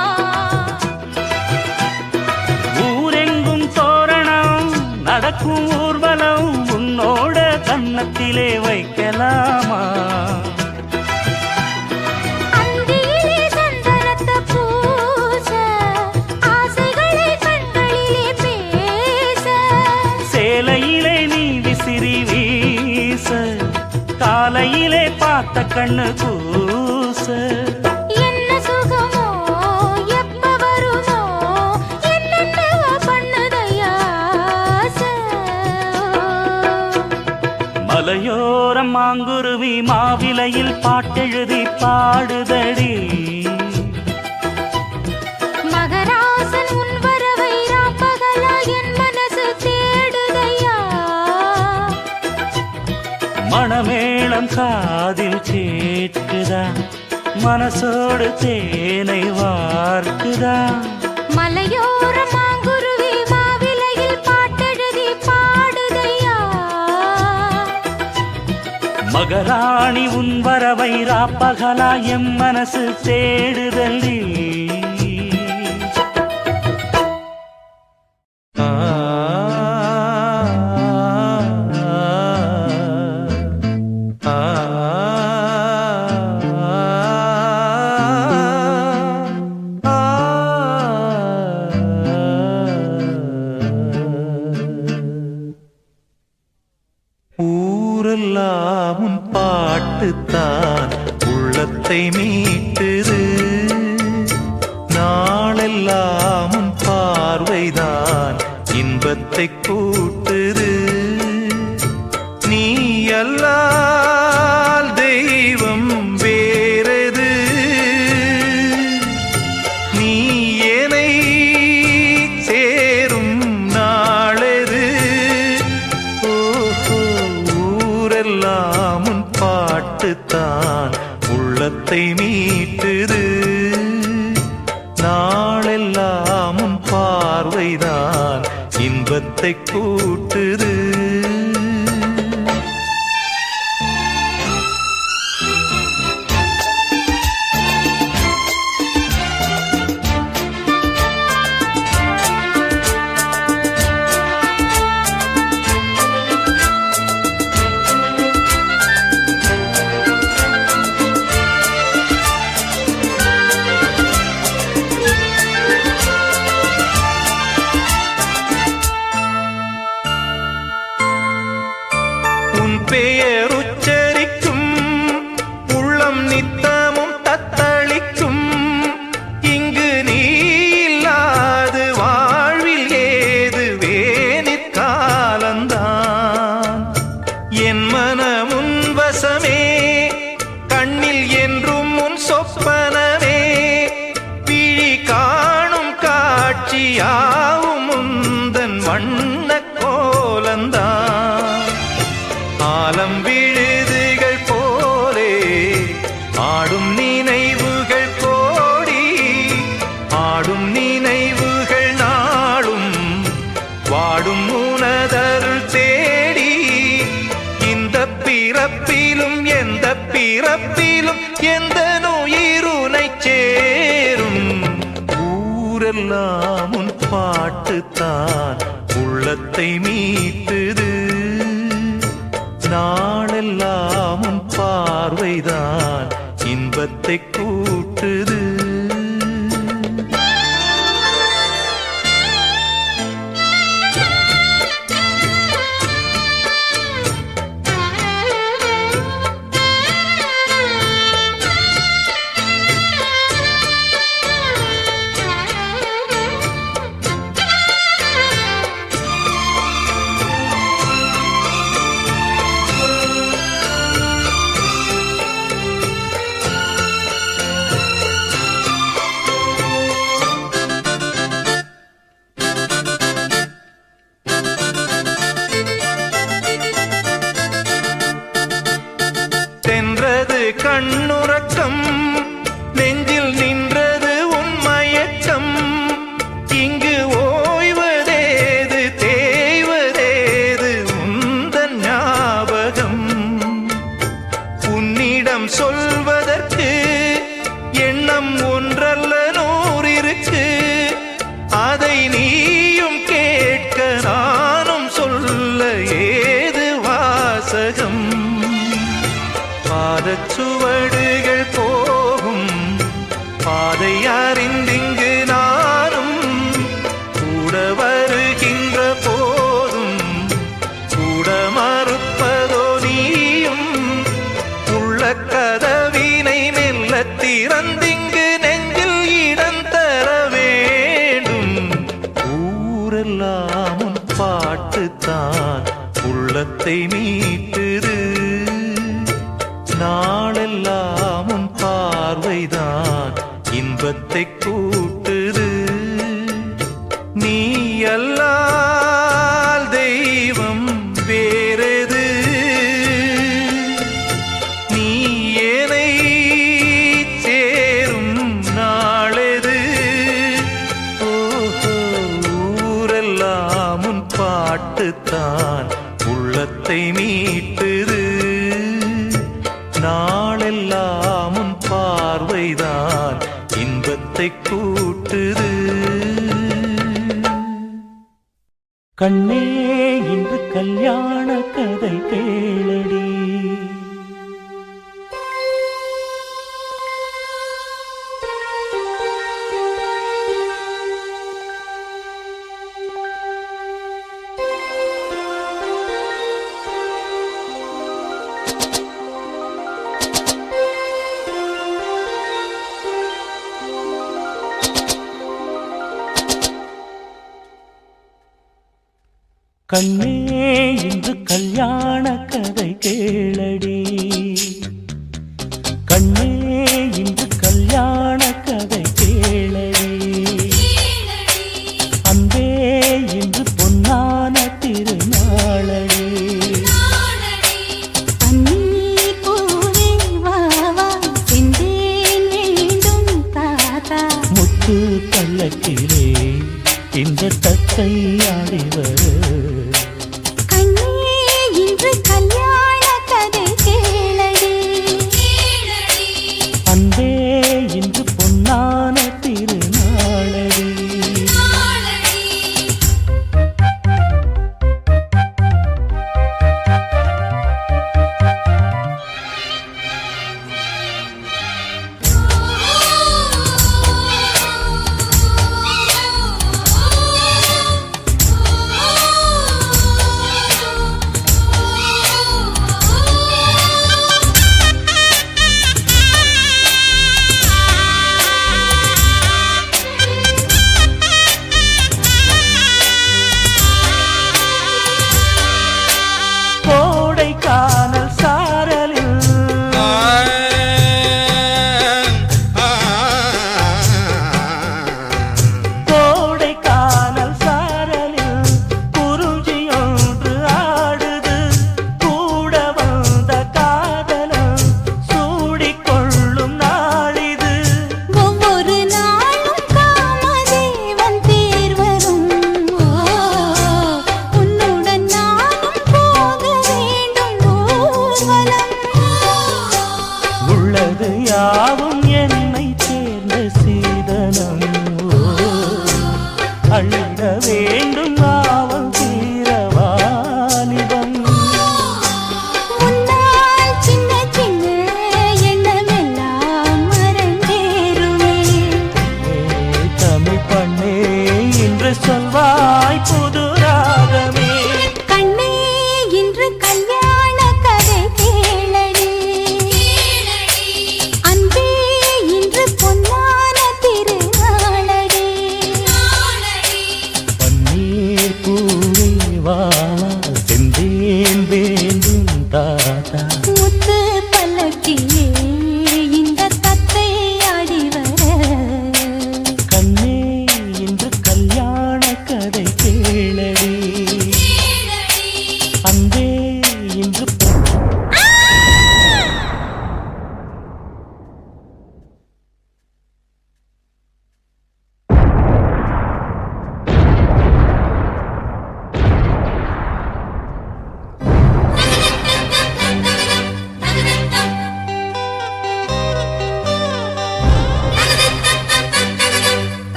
ஊரெங்கும் தோரணம் நடக்கும் ஊர்வலம் உன்னோட கன்னத்திலே வைக்கலாமா அந்தியிலே சந்தனத்தை பூச ஆசைகளை கண்களிலே பேச சேலையிலே நீ விசிறி வீச காலையிலே பார்த்த கண்ணு கூச என்ன சுகமோ எப்ப வருமோ என்னென்னவோ பண்ணுதையா ஆசை. மலையோரம் மாங்குருவி மாவிலையில் பாட்டெழுதி பாடுதடி மகராசன் உன் வரவை ராப்பகலா என் மனசு தேடுதையா மணமேளம் காதில் கேட்குதா மனசோடு தேனை வார்க்குதா மலையோர மாங்குருவி மாவிலையில் பாட்டெழுதி பாடுதையா மகராணி உன் வரவை ராப்பகலா எம் மனசு தேடுதடி ஊரெல்லாம் உன் பாட்டுத்தான் உள்ளத்தை மீட்டுது நாளெல்லாம் உன் பார்வைதான் இன்பத்தை கூட்டுது நீ அல்லால் தெய்வம் வேறது நீ என்னை சேரும் நாளெது ஓஹோ ஊரெல்லாம் உன் பாட்டுத்தான் உள்ளத்தை மீட்டுது நாளெல்லாம் உன் பார்வைதான் இன்பத்தை கூட்டுது உன் பெயர் உச்சரிக்கும் உள்ளம் நித்தமும் தத்தளிக்கும் இங்கு நீ இல்லாது வாழ்வில் ஏது வேனிற் காலந்தான் என் மனமுன் வசமே கண்ணில் என்றும் உன் சொப்பனமே பிழி காணும் காட்சியாவும் முந்தன் வண்ண கோலந்தான் ஆலம் விழுதுகள் போலே ஆடும் நினைவுகள் கோடி ஆடும் நினைவுகள் நாளும் வாடும் உனதருள் தேடி இந்த பிறப்பிலும் எந்த பிறப்பிலும் எந்த நோயிருனை சேரும் ஊரெல்லாம் உன் பாட்டுத்தான் உள்ளத்தை மீட்டுது நாளெல்லாம் உன் பார்வைதான் இன்பத்தை கூட்டுது சென்றது கண்ணுறக்கம் நெஞ்சில் நின்றது உன் மயக்கம் இங்கு ஓய்வதேது தேய்வதேது உந்தன் ஞாபகம் உன்னிடம் சொல்வதற்கு எண்ணம் ஒன்றல்ல நூறிருக்கு அதை நீயும் கேட்க நானும் சொல்ல ஏது வாசகம் பாதச்சுவடுகள் போகும் பாதை அறிந்திங்கு நானும் கூட வருகின்ற போதும் கூட மறுப்பதோ நீயும் உள்ள கதவினை மெல்ல திறந்திங்கு நெஞ்சில் இடம் தர வேண்டும் ஊரெல்லாம் உன் பாட்டுத்தான் உள்ளத்தை மீட்டுது நாளெல்லாம் உன் பார்வைதான் இன்பத்தை கூட்டுது நீ அல்லால் தெய்வம் வேறெது நீ ஏனை சேரும் நாளெது ஓஹோ ஊரெல்லாம் உன் பாட்டுத்தான் உள்ளத்தை மீட்டுது நாளெல்லாம் உன் பார்வைதான் இன்பத்தை கூட்டுது கண்ணே இன்று கல்யாண கதை கேளடி கண்ணே இன்று கல்யாண கதை கேளடி கண்ணே இன்று கல்யாண கதை கேளடி அன்பே இன்று பொன்னான திருநாளடி பன்னீர் பூவே வா வா செந்தேன் வேண்டும் தாத்தா முத்து பல்லக்கிலே இந்த தத்தை ஆடிவர் கண்ணே இன்று கல்யாண கதை கேளடி அன்பே இன்று பொன்னான திருநாளடி கோடைக்கானல் சாரலில் கோடைக்கானல் சாரலில் குறிஞ்சியொன்று ஆடுது கூட வந்த காதலம் சூடிக்கொள்ளும் நாளிது ஒவ்வொரு நாளும் காமதேவன் தேர் வரும் உன்னுடன் நானும் போக வேண்டும் ஊர்வலம் உள்ளது யாவும் என்னை சேர்ந்த சீதனம் அழிட வேண்டும் ஆவல் தீரவாலிபம் முன்னால் சின்ன சின்ன எண்ணமெல்லாம் மறந்தேருமே தமிழ் பண்ணே இன்று சொல்வாய் புது ராகமே கண்ணே இன்று கல்யாண கதை கேளடி அன்பே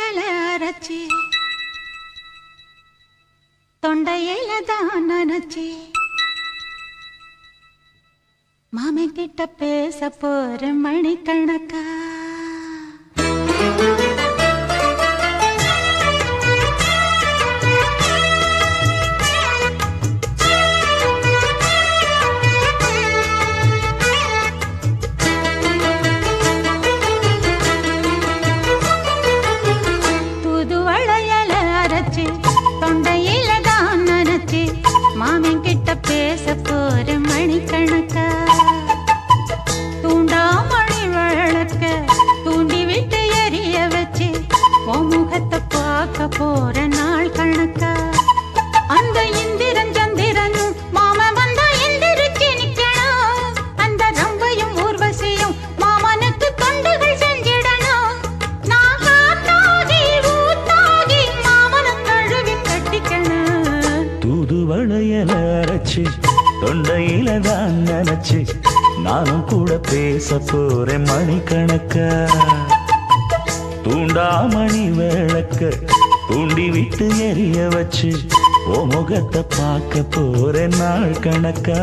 இல அரைச்சி தொண்டையில தான் நினைச்சி மாமன் கிட்ட பேச போற மணிக்கணக்கா தூதுவளையல அரைச்சி தொண்டையில தான் நினைச்சி மாமன் கிட்ட பேச போற மணிக்கணக்கா தூண்டாமணி விளக்க தூண்டி விட்டு எரிய வச்சு உன் முகத்தை பார்க்க போற நாள் கணக்கா அந்த இந்திரன் சந்திரனும் மாமன் வந்தா எந்திரிச்சு நிக்கணும் அந்த ரம்பையும் ஊர்வசியும் மாமனுக்கு தொண்டுகள் செஞ்சிடணும் நான் காத்தாகி ஊத்தாகி மாமனை தழுவி கட்டிக்கணும் தூதுவளையல அரைச்சு தொண்டையில தான் நினைச்சு நானும் கூட பேச போறேன் மணிக்கணக்கா தூண்டாமணி விளக்க தூண்டி விட்டு எரிய வச்சு ஓ முகத்தை பார்க்க போறேன் நாள் கணக்கா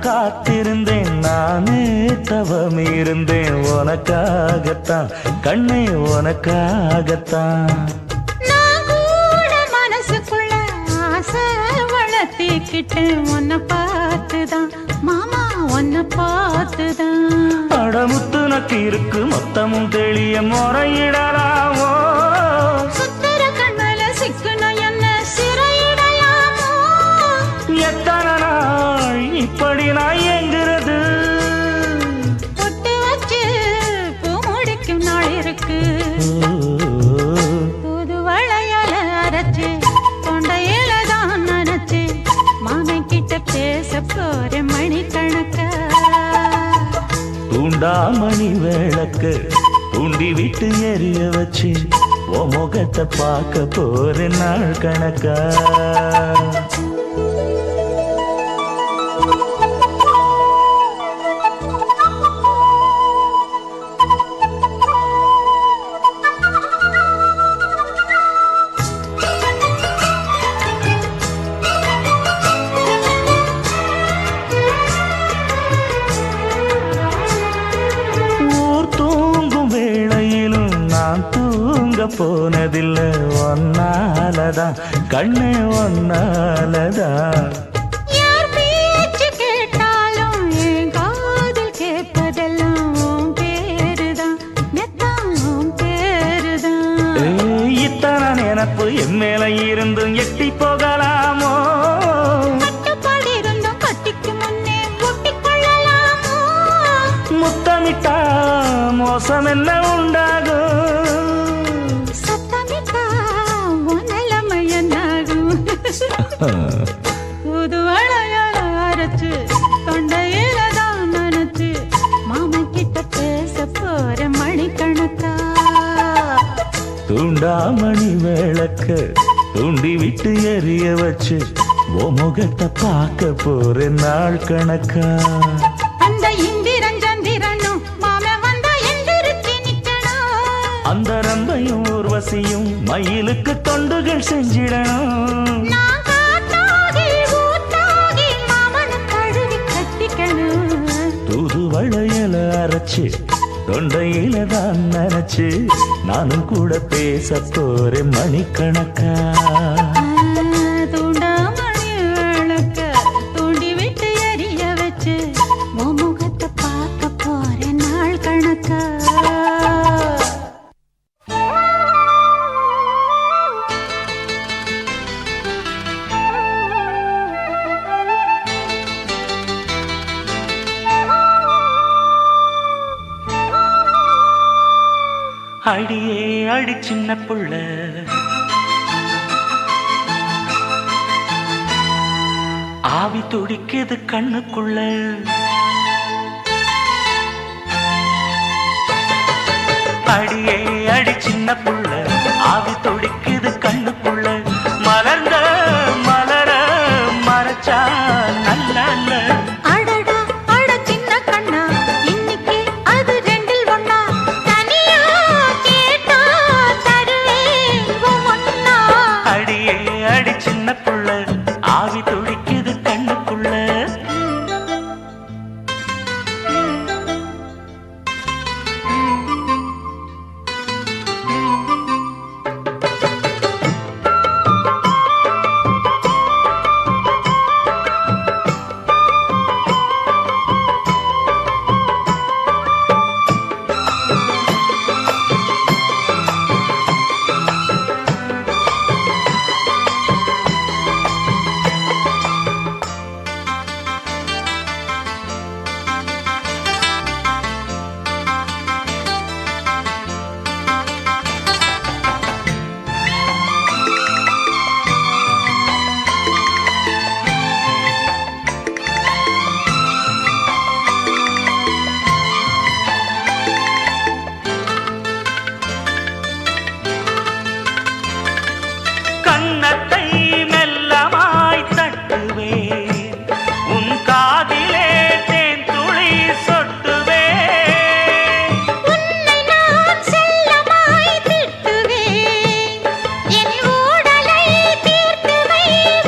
காத்திருந்தேன் நானே தவம் இருந்தேன் உனக்காகத்தான் கண்ணே உனக்காகத்தான் நான் கூட மனசுக்குள்ள ஆசை வளர்த்திக்கிட்டேன் உன்னை பார்த்துதான் மாமா உன்னை பார்த்துதான் அடமுத்து நக்கு இருக்கு மொத்தமும் தெளிய முறையிடலாமோ சுத்தர கண்மல சிக்கன என்ன சிறையிடையாமோ எத்தனை நாள் இப்படி நான் எங்கிறது பொட்டு வச்சு பூ முடிக்கும் நாள் இருக்கு தூதுவளையல அரைச்சு தொண்டையில தான் நினைச்சு மாமன் கிட்ட பேச போற மணிக்கணக்கா தூண்டாமணி விளக்கு தூண்டி விட்டு எரிய வச்சு ஓ முகத்தை பார்க்க போறேன் நாள் கணக்கா போனதில்லை ஒன்னாலதான் கண்ணே ஒன்னாலதான் யார் பேச்சு கேட்டாலும் என் காதில் கேட்பதெல்லாம் உன் பேருதான் மெத்தான் உன் பேருதான் இத்தனை நினப்பு என் மேல இருந்தும் எட்டி போகலாமோ கட்டுப்பாடு இருந்தும் கட்டிக்கு முன்னே ஒட்டிக்கொள்ளலாமோ முத்தமிட்டா மோசம் என்ன உண்டாகும் தூதுவளையல அரைச்சு தொண்டையில தான் நினைச்சு மாமன் கிட்ட பேச போற மணிக்கணக்கா தூண்டாமணி விளக்க தூண்டி விட்டு எரிய வச்சு ஓ முகத்தை பார்க்க போற நாள் கணக்கா அந்த இந்திரன் சந்திரனும் மாமன் வந்தா எந்திரிச்சு நிக்கணும் அந்த ரம்பையும் ஊர்வசியும் மயிலுக்கு தொண்டுகள் செஞ்சிடணும் நான் காத்தாகி ஊத்தாகி மாமனை தழுவி கட்டிக்கணும் தூதுவளையல அரைச்சு தொண்டையில தான் நினைச்சு நானும் கூட பேச போறேன் மணிக்கணக்கா தூண்டாமணி விளக்க தூண்டி விட்டு எரிய வச்சு உன் முகத்தை பார்க்க போற நாள் கணக்கா அடியே அடி சின்ன புள்ள ஆவி துடிக்குது கண்ணுக்குள்ள அடியே அடி சின்ன புள்ள ஆவி துடிக்குது கண்ணுக்குள்ள மலர்ந்த மலர மறைச்சா நல்ல அடடா அட சின்ன கண்ணா இன்னைக்கு அது ரெண்டில் ஒண்ணா தனியா கேட்டா தருவேன் ஒண்ணா அடியே அடி சின்ன புள்ள ஆவி துடிக்குது கண்ணுக்குள்ள கன்னத்தை மெல்லமாய் தட்டுவேன் உன் காதிலே தேன் துளி சொட்டுவேன் உன்னை நான் செல்லமாய் திட்டுவேன் என் ஊடலை தீர்த்துவை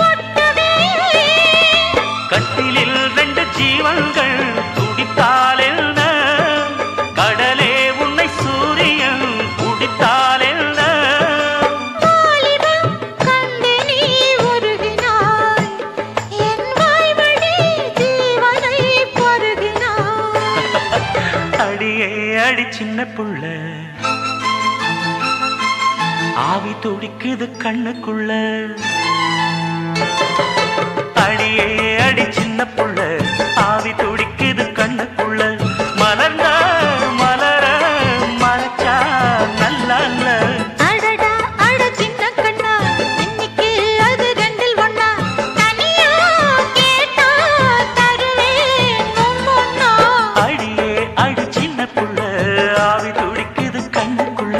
ஒட்டுவேன் கட்டிலில் ரெண்டு ஜீவன்கள் துடித்தால் என்ன கடலே உன்னை சூரியன் குடித்தால் என்ன வாலிபம் கண்டு நீ உருகினாய் என் வாய்வழி ஜீவனை பருகினாய் அடியே அடி சின்ன புள்ள ஆவி துடிக்குது கண்ணுக்குள்ள அடியே அடி சின்ன புள்ள ஆவி துடிக்குது கண்ணுக்குள்ள மலர்ந்த மலர மறைச்சா நல்ல அடடா அட சின்ன கண்ணா இன்னைக்கு அது ரெண்டில் ஒண்ணா தனியா கேட்டா தருவேன் ஒண்ணா அடியே அடி சின்ன புள்ள ஆவி துடிக்குது கண்ணுக்குள்ள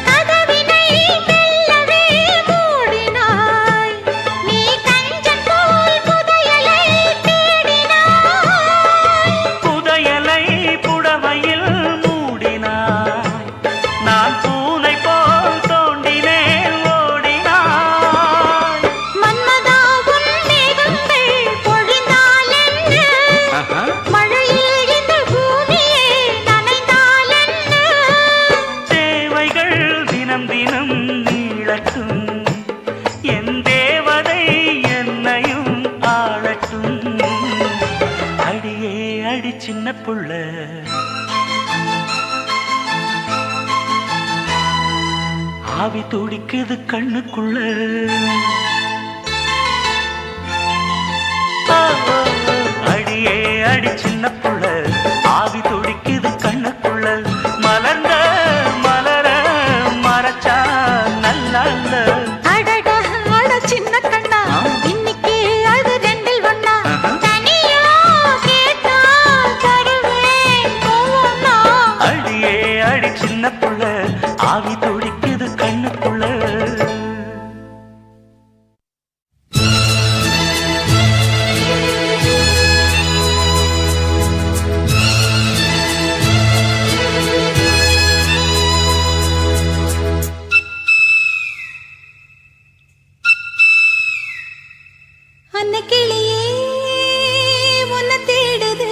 கதவினை மெல்லவே மூடினாய் நீ கஞ்சன் போல் புதையலை தேடினாய் புதையலை புடவையில் மூடினாய் நான் பூனை போல் தோண்டினேன் ஓடினாய் மன்மதா உன் மேகங்கள் பொழிந்தால் என்ன மழையில் இந்த பூமியே நனைந்தால் என்ன தேவைகள் தினம் தினம் நீளட்டும் என் தேவதை என்னையும் ஆளட்டும் அடியே அடி சின்ன புள்ள ஆவி துடிக்குது கண்ணுக்குள்ள அடியே அடி சின்ன புள்ள ஆவி துடிக்குது கண்ணுக்குள்ள மலர்ந்த மலர மறைச்சா நல்ல அடடா அட சின்ன கண்ணா இன்னைக்கு அது ரெண்டில் ஒண்ணா தனியா கேட்டா தருவேன் ஒண்ணா அடியே அடி சின்ன புள்ள ஆவி துடிக்குது கண்ணுக்குள்ள அன்னக்கிளியே உன்னை தேடுது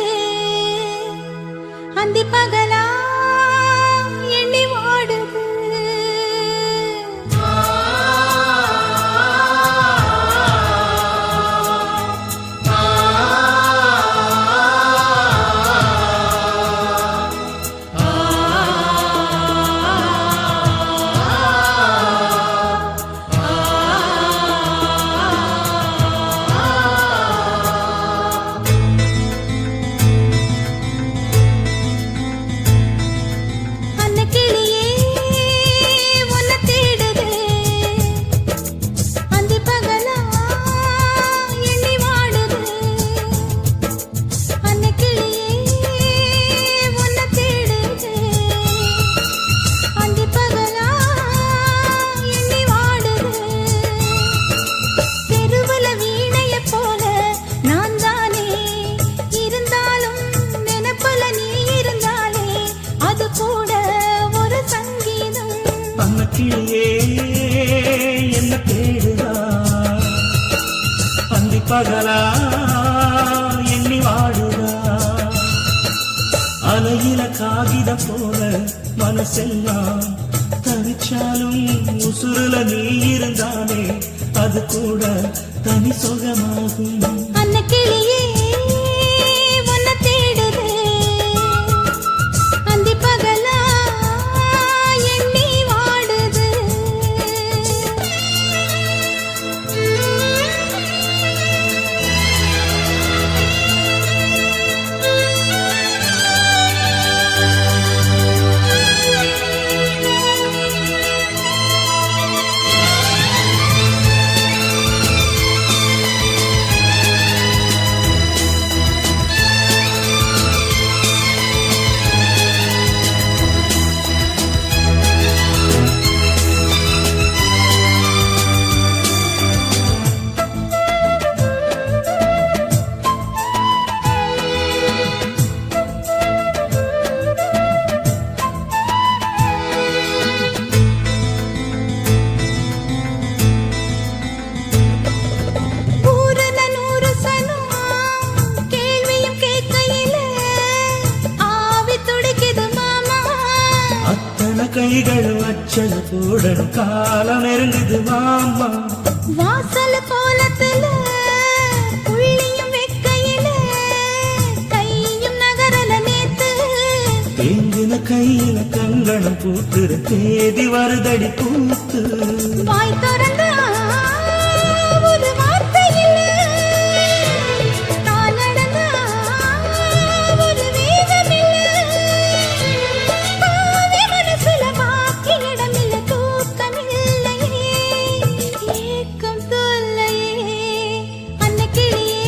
அந்தி பகலா எண்ணி வாடுது அன்னக்கிளியே என்ன தேடுதா அந்தி பகலா எண்ணி வாடுதா அலையில காகிதம் போல மனசெல்லாம் தவிச்சாலும் உசுருல நீ இருந்தாலே அது கூட தனி சுகமாகும் அன்னக்கிளியே உன்னை தேடுது அந்தி பகலா எண்ணி வாடுது ஊருல நூறு சனம் கேள்வியும் கேட்கையில ஆவி துடிக்குது மாமா அத்தனை கைகளும் அச்சல போடணும் காலம் நெருங்குது மாமா வாசல் கோலத்துல புள்ளியும் வைக்கையில கையும் நகரல நேத்து தேங்கின கையில கங்கணம் பூத்துற தேதி வருதடி பூத்து வாய் திறந்தா ஒரு வார்த்தை இல்ல நான் நடந்தா ஒரு வேகம் இல்ல பாவி மனசுல பாக்கி இடமில்ல தூக்கமில்லையே ஏக்கம் தொல்லையே அன்னக்கிளியே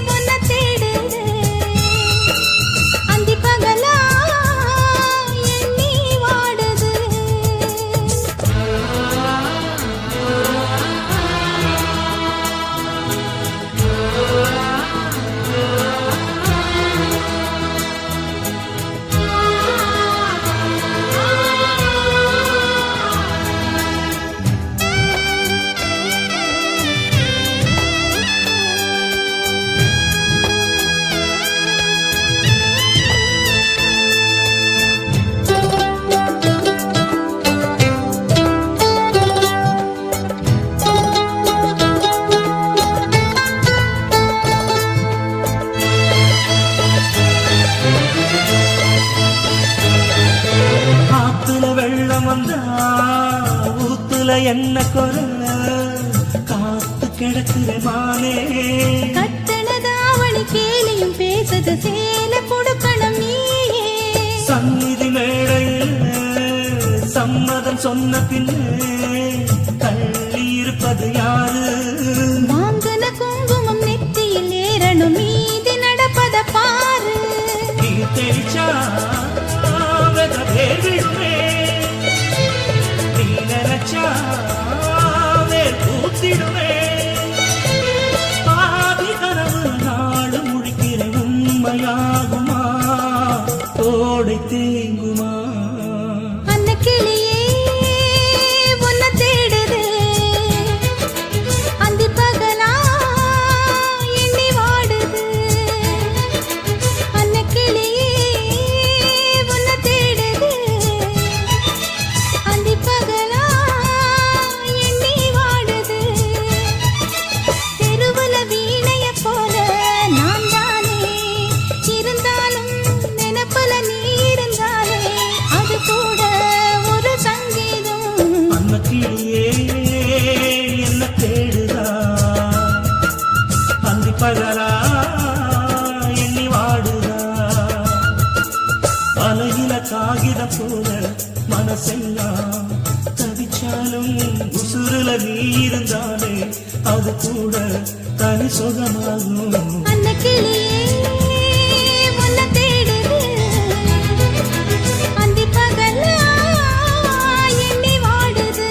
உன்னை தேடுது அந்தி பகலா எண்ணி வாடுது ஆத்துல வெள்ளம் வந்தா ஊத்துல என்ன குரல காத்து கிடக்குற மானே கட்டணது அவளி கேலியும் பேசுது சேல கொடுக்கணும் நீயே சந்நிதி மேடையில் சம்மதம் சொன்ன பின்னே தள்ளி இருப்பது யாரு வாங்குன குங்குமம் நெத்தியில் ஏறணும் மீதி நடப்பத பாரு நீ தெளிச்சா வெத வேர் விடுமே நீ நினைச்சா வேர் பூத்திடுமே பாதி கனவு நாடு முடிக்கிற உண்மையாகுமா கோடை தேங்குமா அன்னக்கிளியே உன்னை தேடுது அந்தி பகலா எண்ணி வாடுது அன்னக்கிளியே உன்னை தேடுது அந்தி பகலா எண்ணி வாடுது தெருவுல வீணைய போல நான் தானே இருந்தாலும் நினைப்புல நீ இருந்தாலே அது கூட ஒரு சங்கீதம் அன்னக்கிளியே என்ன தேடுதா அந்தி பகலா எண்ணி வாடுதா அலையில காகிதம் போல மனசெல்லாம் தவிச்சாலும் உசுருல நீ இருந்தாலே அது கூட தனி சுகமாகும் அன்னக்கிளியே உன்னை தேடுது அந்தி பகலா எண்ணி வாடுது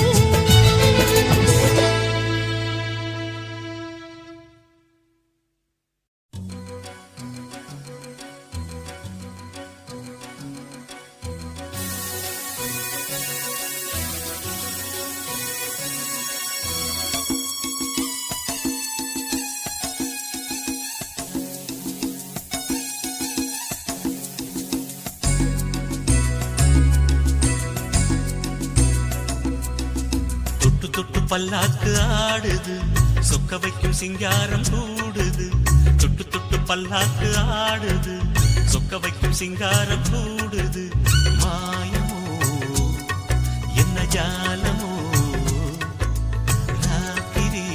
பல்லாக்கு ஆடுது சொக்க வைக்கும் சிங்காரம் கூடுது தொட்டு தொட்டு பல்லாக்கு ஆடுது சொக்க வைக்கும் சிங்காரம் கூடுது மாயமோ என்ன ஜாலமோ ராத்திரி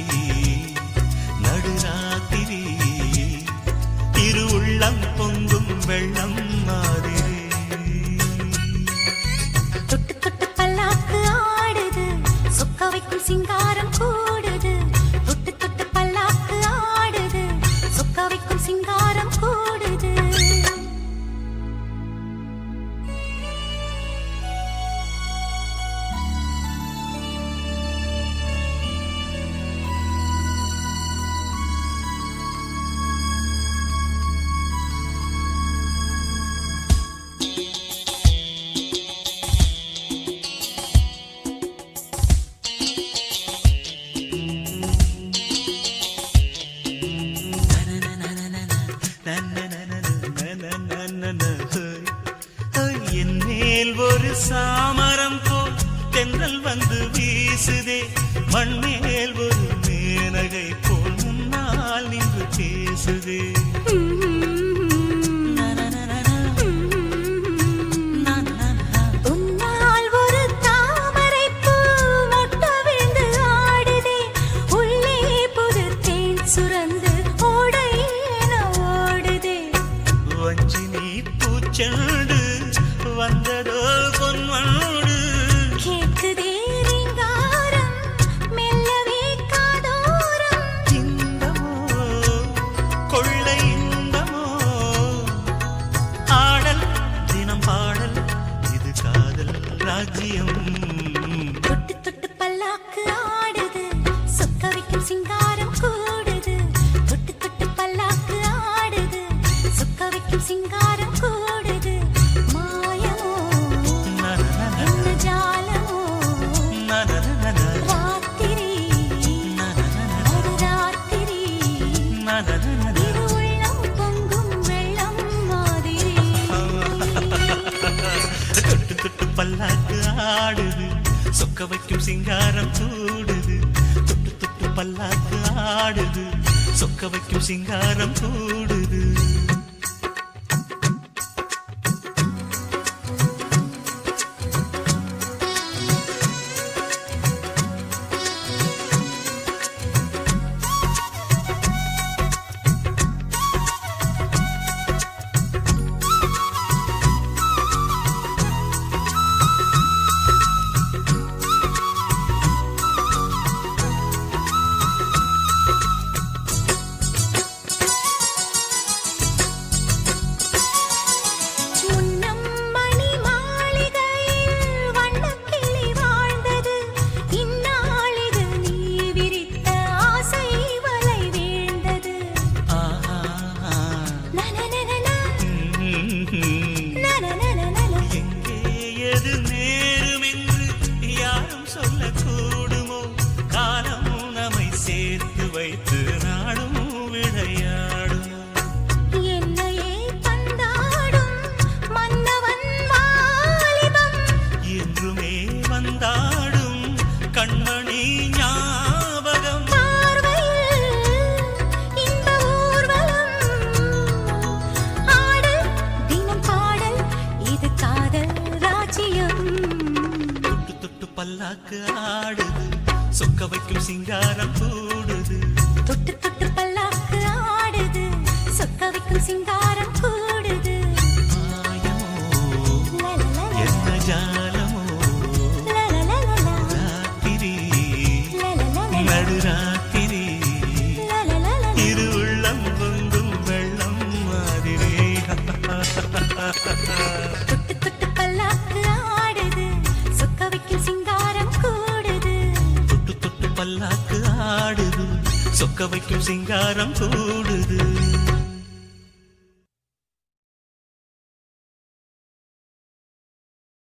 நடுராத்திரி திருவுள்ளம் பொங்கும் வெள்ளம் மாதிரி தொட்டு தொட்டு பல்லாக்கு ஆடுது சொக்க வைக்கும் சிங்காரம் கூடுது தொட்டு தொட்டு பல்லாக்கு ஆடுது சொக்க வைக்கும் சிங்காரம் கூடுது என் மேல் ஒரு சாமரம் போல் தென்றல் வந்து வீசுதே மண் மேல் ஒரு மேனகை போல் முன்னால் நின்று பேசுதே உன்னால் ஒரு தாமரைப்பூ மொட்டு விழுந்து ஆடுதே உள்ளே புது தேன் சுரந்து ஓடையென ஓடுதே வஞ்சி நீ பூச்செண்டு வந்ததோ பொன்வண்டு கேட்குதே ரீங்காரம் மெல்லவே காதோரம் இன்பமோ கொள்ளை இன்பமோ ஆடல் தினம் பாடல் இது காதல் ராஜ்யம் தொட்டு தொட்டு பல்லாக்கு ஆடுது சொக்க வைக்கும் சிங்காரம் கூடுது தொட்டு தொட்டு பல்லாக்கு ஆடுது சொக்க வைக்கும் சிங்காரம் கூடுது மாயமோ என்ன ஜாலமோ ராத்திரி நடுராத்திரி இரு உள்ளம் பொங்கும் வெள்ளம் மாதிரி தொட்டு தொட்டு பல்லாக்கு ஆடுது சொக்க வைக்கும் சிங்காரம் கூடுது தொட்டு தொட்டு பல்லாக்கு ஆடுது சொக்க வைக்கும் சிங்காரம் கூடுது முன்னம் மணி மாளிகையில் வண்ணக்கிளி வாழ்ந்தது இந்நாளிது நீ விரித்த ஆசை வலை வீழ்ந்தது நனநனன, நனநனநன. எங்கே எது நேரும் என்று யாரும் சொல்லக்கூடுமோ காலம் நம்மை சேர்த்து வைத்து நாடும் விளையாடுமோ என்னையே பந்தாடும் மன்னவன் வாலிபம் என்றுமே வந்தாடும் கண்மணி ஞாபகம் பார்வையில் இன்ப ஊர்வலம் ஆடல் தினம் பாடல் இது காதல் ராஜ்யம் தொட்டு தொட்டு பல்லாக்கு ஆடுது சொக்க வைக்கும் சிங்காரம் கூடுது தொட்டு தொட்டு பல்லாக்கு ஆடுது சொக்க வைக்கும் சிங்காரம் கூடுது மாயமோ லலலல, என்ன ஜாலமோ லலலல, ராத்திரி லலலல, நடுராத்திரி லலலல. திருவுள்ளம் பொங்கும் வெள்ளம் மாதிரி தொட்டு தொட்டு பல்லாக்கு ஆடுது சொக்க வைக்கும் சிங்காரம் கூடுது தொட்டு தொட்டு பல்லாக்கு ஆடுது சொக்க வைக்கும் சிங்காரம் கூடுது